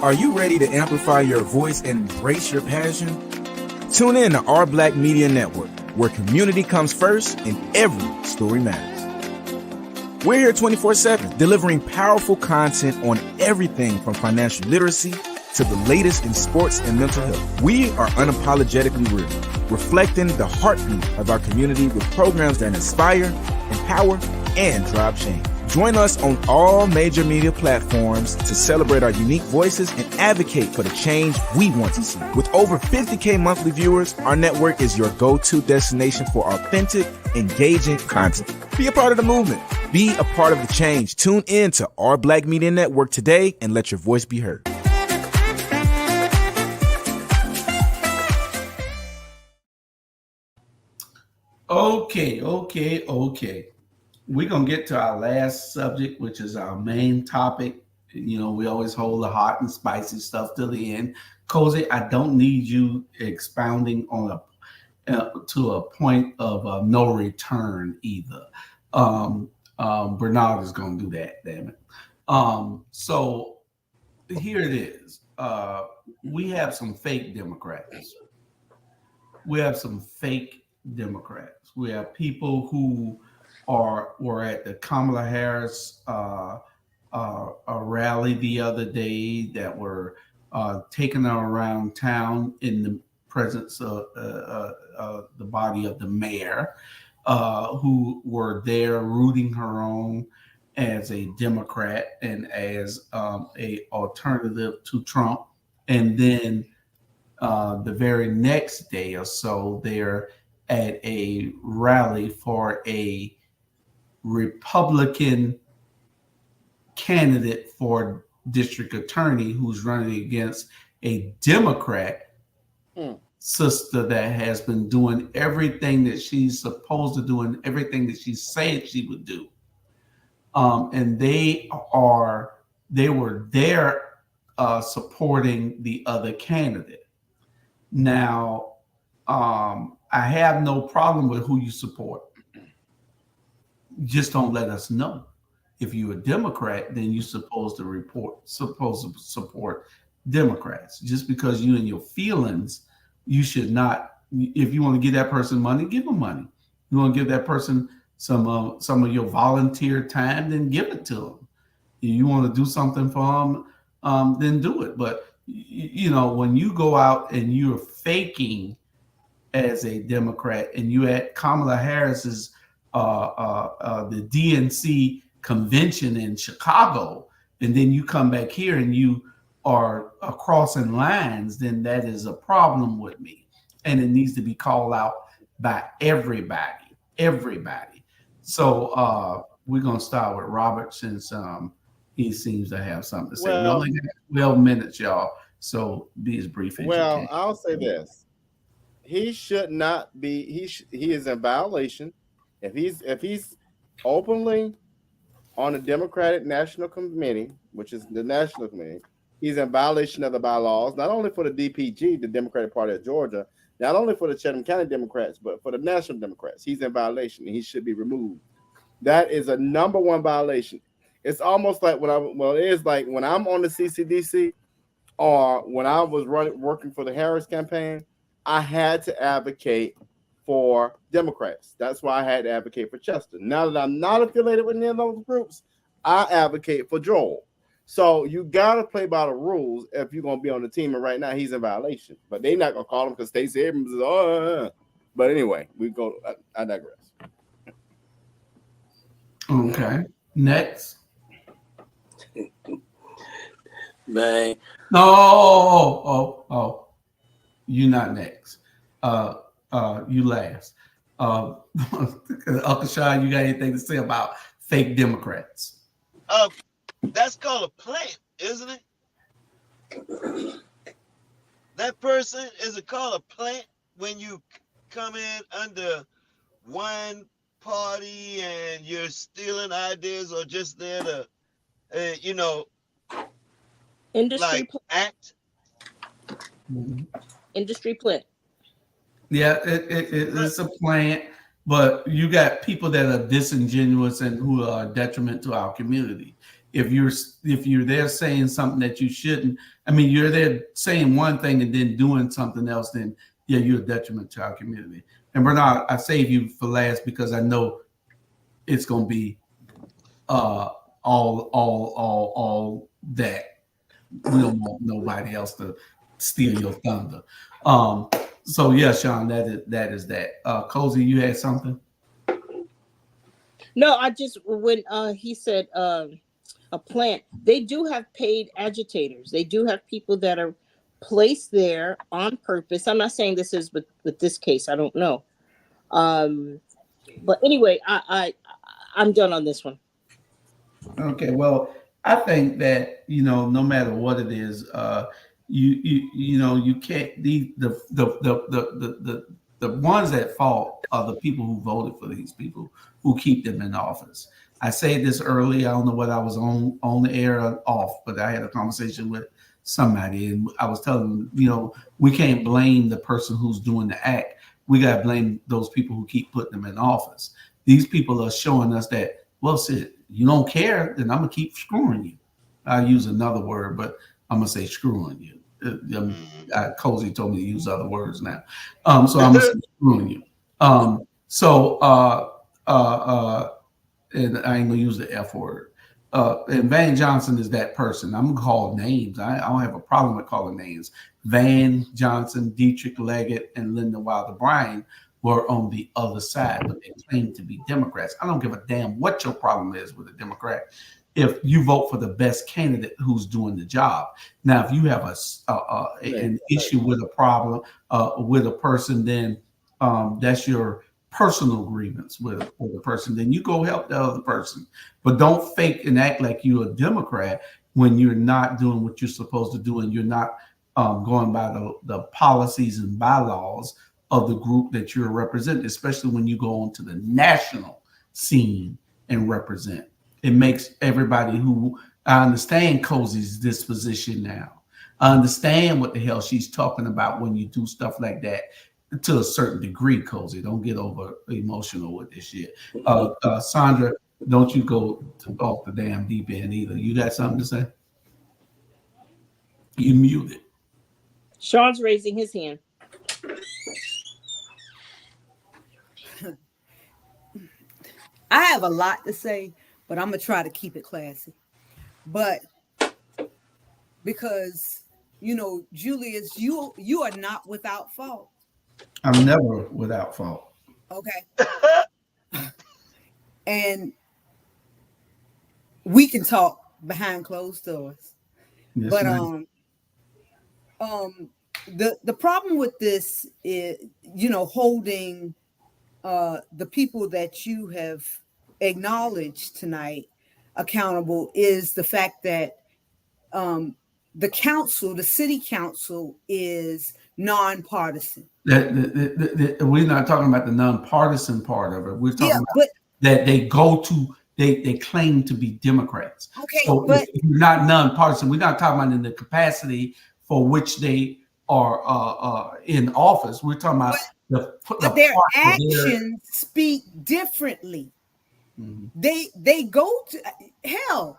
Are you ready to amplify your voice and embrace your passion? Tune in to Our Black Media Network, where community comes first and every story matters. We're here 24/7, delivering powerful content on everything from financial literacy to the latest in sports and mental health. We are unapologetically real, reflecting the heartbeat of our community with programs that inspire, empower, and drive change. Join us on all major media platforms to celebrate our unique voices and advocate for the change we want to see. With over 50K monthly viewers, our network is your go-to destination for authentic, engaging content. Be a part of the movement. Be a part of the change. Tune in to Our Black Media Network today and let your voice be heard. Okay. We're gonna get to our last subject, which is our main topic. You know, we always hold the hot and spicy stuff to the end. Cozy, I don't need you expounding on to a point of no return either. Bernard is going to do that, damn it. So here it is. We have some fake Democrats. We have some fake Democrats. We have people who were at the Kamala Harris a rally the other day that were taking her around town in the presence of the body of the mayor, who were there rooting her on as a Democrat and as a alternative to Trump. And then the very next day or so, they're at a rally for a Republican candidate for district attorney who's running against a Democrat sister that has been doing everything that she's supposed to do and everything that she said she would do. And they were there supporting the other candidate. Now, I have no problem with who you support. Just don't let us know. If you're a Democrat, then you're supposed to support Democrats. Just because you in your feelings, you should not. If you want to give that person money, give them money. You want to give that person some of your volunteer time, then give it to them. If you want to do something for them, then do it. But you know, when you go out and you're faking as a Democrat and you at Kamala Harris's the DNC convention in Chicago, and then you come back here and you are crossing lines, then that is a problem with me, and it needs to be called out by everybody. So we're gonna start with Robert since he seems to have something to say. We only got 12 minutes, y'all, so be as brief as you can. I'll say this: he should not be. He is in violation if he's openly on the Democratic National Committee, which is the National Committee. He's in violation of the bylaws, not only for the DPG, the Democratic Party of Georgia, not only for the Chatham County Democrats, but for the National Democrats. He's in violation and he should be removed. That is a number one violation. It's almost like when I'm on the CCDC or when I was working for the Harris campaign, I had to advocate for Democrats. That's why I had to advocate for Chester. Now that I'm not affiliated with any of those groups, I advocate for Joel. So you got to play by the rules if you're going to be on the team. And right now he's in violation. But they're not going to call him because Stacey Abrams is, But anyway, I digress. Okay. Next. Man. No. You're not next. You last. Uncle Sean, you got anything to say about fake Democrats? That's called a plant, isn't it? That person is called a plant when you come in under one party and you're stealing ideas or just there to, industry act. Industry plant. Yeah, it's a plant, but you got people that are disingenuous and who are a detriment to our community. If you're there saying something that you shouldn't, you're there saying one thing and then doing something else, then yeah, you're a detriment to our community. And Bernard, I save you for last because I know it's going to be all that. We don't want nobody else to steal your thunder. So yeah, Sean, that is that. Cozy, you had something? No, I just when he said a plant, they do have paid agitators. They do have people that are placed there on purpose. I'm not saying this is with this case. I don't know. But anyway, I'm done on this one. Okay, well, I think that no matter what it is, you can't the the ones at fault are the people who voted for these people, who keep them in office. I said this early. I don't know whether I was on the air or off, but I had a conversation with somebody, and I was telling them, we can't blame the person who's doing the act. We got to blame those people who keep putting them in office. These people are showing us that, well, shit, you don't care, then I'm going to keep screwing you. I use another word, but I'm going to say screwing you. Cozy told me to use other words now. So I'm going to say screwing you. And I ain't going to use the F word. And Van Johnson is that person. I'm going to call names. I don't have a problem with calling names. Van Johnson, Dietrich Leggett, and Linda Wilder Bryan were on the other side, but they claim to be Democrats. I don't give a damn what your problem is with a Democrat if you vote for the best candidate who's doing the job. Now, if you have an issue with a problem with a person, then that's your personal grievance with a person. Then you go help the other person. But don't fake and act like you're a Democrat when you're not doing what you're supposed to do, and you're not going by the policies and bylaws of the group that you're representing, especially when you go onto the national scene and represent. It makes everybody who, I understand Cozy's disposition now. I understand what the hell she's talking about when you do stuff like that to a certain degree, Cozy. Don't get over emotional with this shit. Sandra, don't you go off the damn deep end either. You got something to say? You muted. Sean's raising his hand. I have a lot to say, but I'm gonna try to keep it classy. But because Julius, you are not without fault. I'm never without fault. Okay. And we can talk behind closed doors. Yes, but ma'am. The problem with this is, holding the people that you have acknowledged tonight accountable is the fact that the city council is nonpartisan. We're not talking about the nonpartisan part of it. We're talking about that they claim to be Democrats. Okay, so but if you're not nonpartisan, we're not talking about in the capacity for which they are in office. We're talking about but their actions speak differently. Mm-hmm. They go to hell.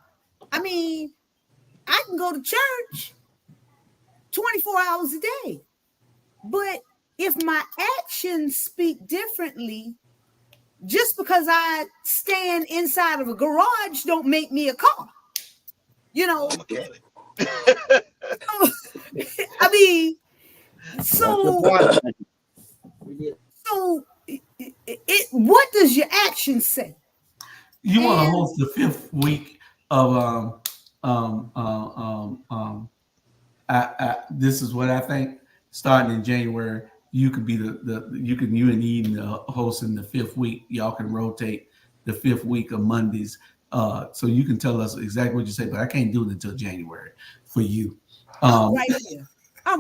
I mean, I can go to church 24 hours a day, but if my actions speak differently, just because I stand inside of a garage don't make me a car. Mechanic. I mean, so what does your action say? You want to host the 5th week of this is what I think, starting in January. You could be you and Eden hosting the 5th week. Y'all can rotate the 5th week of Mondays. So you can tell us exactly what you say, but I can't do it until January for you. I'm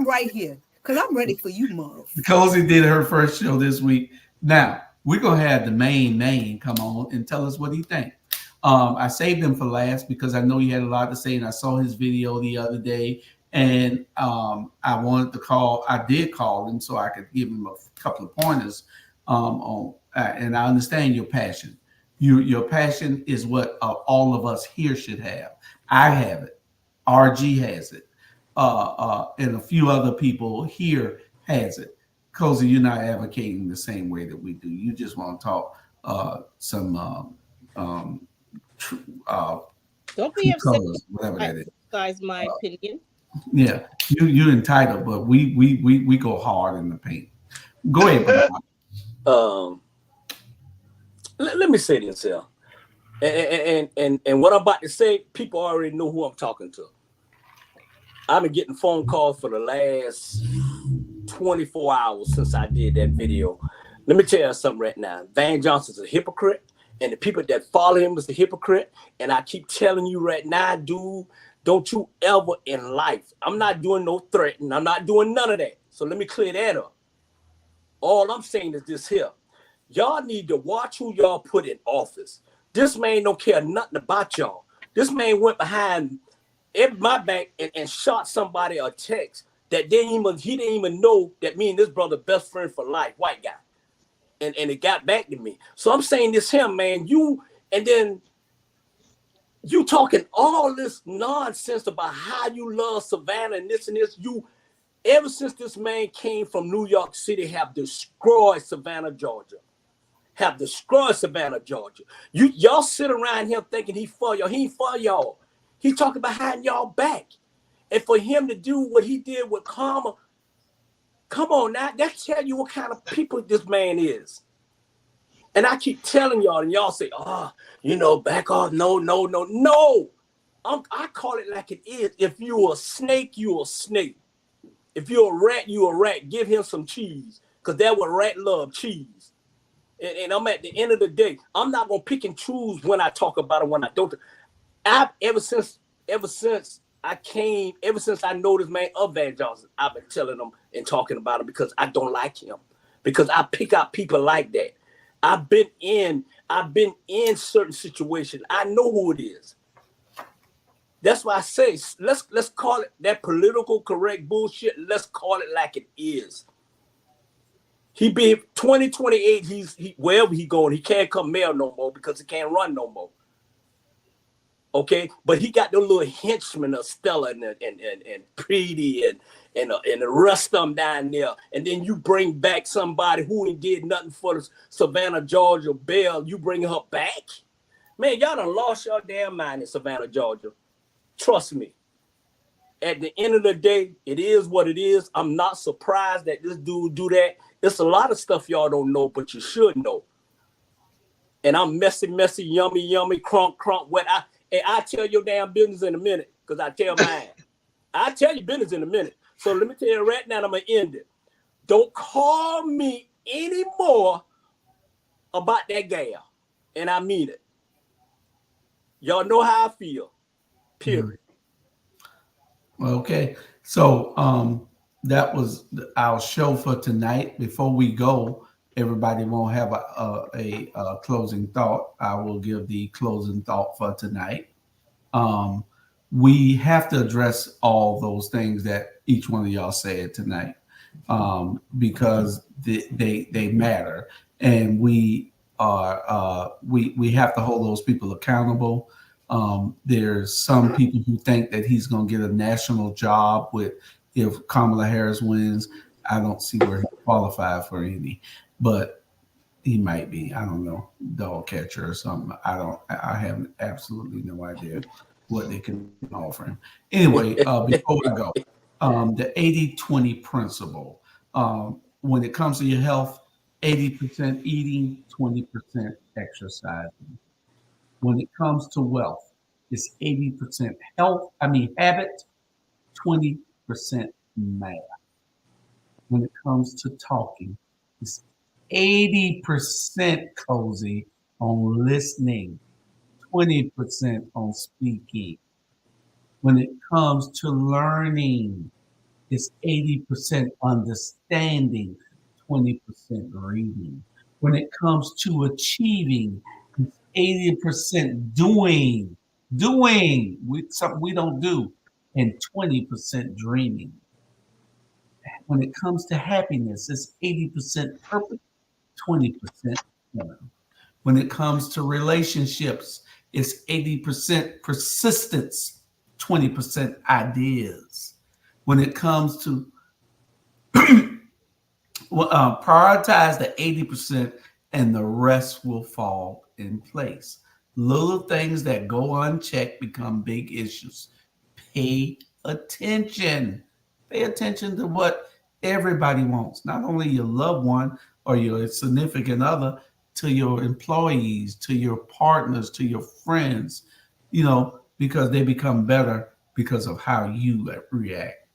right here because I'm ready for you, Mom. Cozy did her first show this week. Now we're gonna have the main man come on and tell us what he thinks. I saved him for last because I know he had a lot to say, and I saw his video the other day. And I wanted to call. I did call him so I could give him a couple of pointers on. And I understand your passion. Your passion is what all of us here should have. I have it. RG has it, and a few other people here has it. Cozy, you're not advocating the same way that we do. You just want to talk Don't be upset. Whatever that is. Guys, my opinion. Yeah, you're entitled, but we go hard in the paint. Go ahead. Let me say this here, and what I'm about to say, people already know who I'm talking to. I've been getting phone calls for the last 24 hours since I did that video. Let me tell you something right now. Van Johnson's a hypocrite, and the people that follow him is a hypocrite. And I keep telling you right now, dude. Don't you ever in life. I'm not doing no threatening. I'm not doing none of that. So let me clear that up. All I'm saying is this here. Y'all need to watch who y'all put in office. This man don't care nothing about y'all. This man went behind my back and shot somebody a text that he didn't even know that me and this brother best friend for life, white guy. And it got back to me. So I'm saying this here, man, and then you talking all this nonsense about how you love Savannah and this. Ever since this man came from New York City, have destroyed Savannah, Georgia. Have destroyed Savannah, Georgia. Y'all sit around here thinking he for y'all. He ain't for y'all. He talking behind y'all back. And for him to do what he did with Kamala, come on now, that tell you what kind of people this man is. And I keep telling y'all, and y'all say, back off. No. I call it like it is. If you're a snake, you're a snake. If you're a rat, you're a rat. Give him some cheese, because that's what rat love, cheese. And I'm at the end of the day, I'm not gonna pick and choose when I talk about it, when I don't. Ever since I know this man of Van Johnson, I've been telling him and talking about him because I don't like him. Because I pick out people like that. I've been in certain situations. I know who it is. That's why I say let's call it that political correct bullshit. Let's call it like it is. He be 2028. He wherever he going, he can't come mayor no more because he can't run no more. Okay, but he got those little henchmen of Stella and Preety and the rest of them down there. And then you bring back somebody who ain't did nothing for the Savannah, Georgia Belle. You bring her back, man. Y'all done lost your damn mind in Savannah, Georgia. Trust me. At the end of the day, it is what it is. I'm not surprised that this dude do that. It's a lot of stuff y'all don't know, but you should know. And I'm messy, yummy, crunk, wet. I'll tell your damn business in a minute, because I tell mine. I'll tell you business in a minute. So let me tell you right now, I'm going to end it. Don't call me anymore about that gal. And I mean it. Y'all know how I feel. Period. Okay. So that was our show for tonight. Before we go, everybody won't have a closing thought. I will give the closing thought for tonight. We have to address all those things that each one of y'all said tonight, because they matter, and we have to hold those people accountable. There's some people who think that he's going to get a national job if Kamala Harris wins. I don't see where he qualified for any, but he might be. I don't know, dog catcher or something. I have absolutely no idea what they can offer him. Anyway, before we go, the 80-20 principle. When it comes to your health, 80% eating, 20% exercising. When it comes to wealth, it's 80% habit, 20% math. When it comes to talking, it's 80% cozy on listening, 20% on speaking. When it comes to learning, it's 80% understanding, 20% reading. When it comes to achieving, it's 80% doing something we don't do, and 20% dreaming. When it comes to happiness, it's 80% purpose, 20% fun. When it comes to relationships, it's 80% persistence, 20% ideas. When it comes to prioritize the 80% and the rest will fall in place. Little things that go unchecked become big issues. Pay attention. Pay attention to what everybody wants, not only your loved one or your significant other, to your employees, to your partners, to your friends, because they become better because of how you react.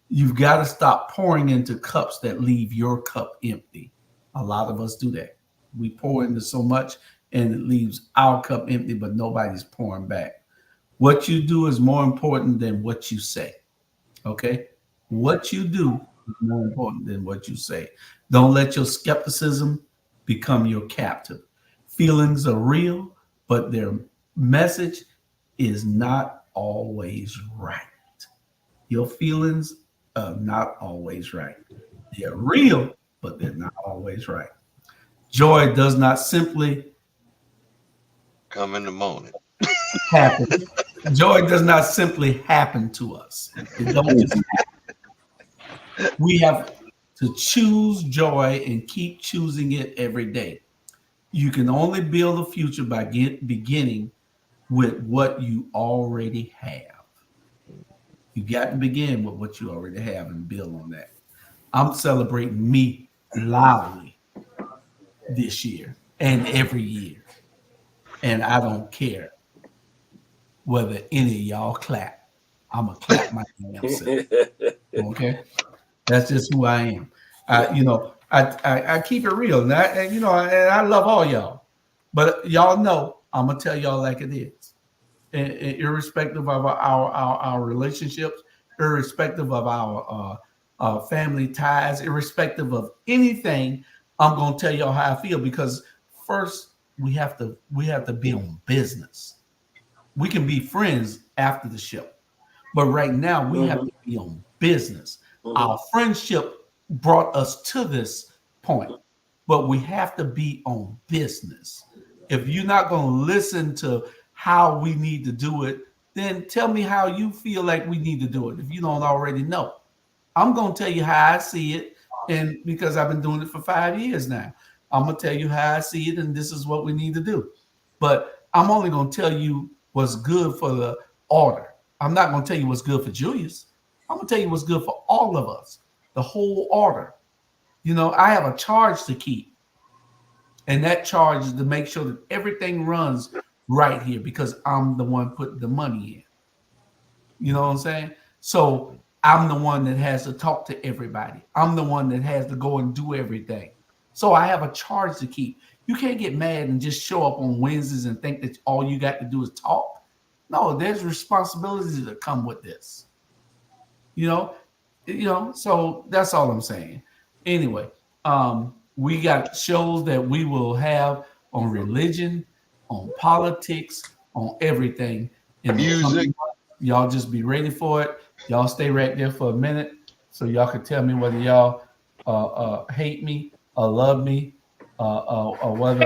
You've got to stop pouring into cups that leave your cup empty. A lot of us do that. We pour into so much and it leaves our cup empty, but nobody's pouring back. What you do is more important than what you say. Okay? What you do is more important than what you say. Don't let your skepticism become your captive. Feelings are real, but their message is not always right. Your feelings are not always right. They're real, but they're not always right. Joy does not simply come in the morning. Happen. Joy does not simply happen to us. It don't just happen. We have to choose joy and keep choosing it every day. You can only build a future by beginning with what you already have. You got to begin with what you already have and build on that. I'm celebrating me loudly this year and every year. And I don't care whether any of y'all clap. I'm going to clap my damn self. Okay? That's just who I am. I keep it real. And I love all y'all. But y'all know I'm going to tell y'all like it is. And irrespective of our relationships, irrespective of our family ties, irrespective of anything, I'm going to tell y'all how I feel, because first we have to be on business. We can be friends after the show, but right now we have to be on business. Our friendship brought us to this point, but we have to be on business. If you're not going to listen to how we need to do it, then tell me how you feel like we need to do it if you don't already know. I'm going to tell you how I see it, and because I've been doing it for 5 years now, I'm going to tell you how I see it, and this is what we need to do. But I'm only going to tell you what's good for the order. I'm not going to tell you what's good for Julius. I'm going to tell you what's good for all of us, the whole order. I have a charge to keep, and that charge is to make sure that everything runs right here, because I'm the one putting the money in. You know what I'm saying? So I'm the one that has to talk to everybody. I'm the one that has to go and do everything. So I have a charge to keep. You can't get mad and just show up on Wednesdays and think that all you got to do is talk. No, there's responsibilities that come with this. So that's all I'm saying. Anyway, we got shows that we will have on religion, on politics, on everything. In music. Y'all just be ready for it. Y'all stay right there for a minute so y'all can tell me whether y'all hate me or love me, or whether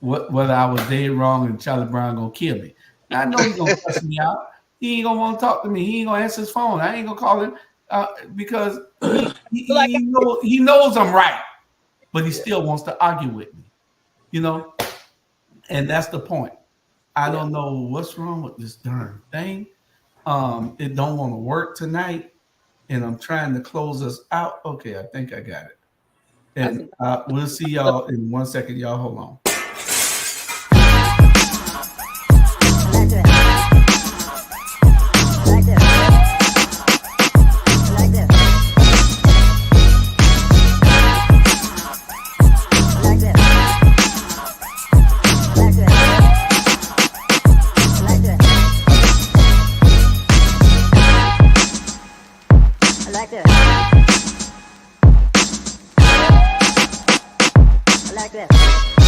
whether I was dead wrong and Charlie Brown gonna kill me. I know he's gonna cuss me out. He ain't gonna want to talk to me. He ain't gonna answer his phone. I ain't gonna call him because he knows I'm right, but he still wants to argue with me. And that's the point. I don't know what's wrong with this darn thing. It don't want to work tonight, and I'm trying to close us out. Okay, I think I got it. And we'll see y'all in 1 second. Y'all hold on. I like this.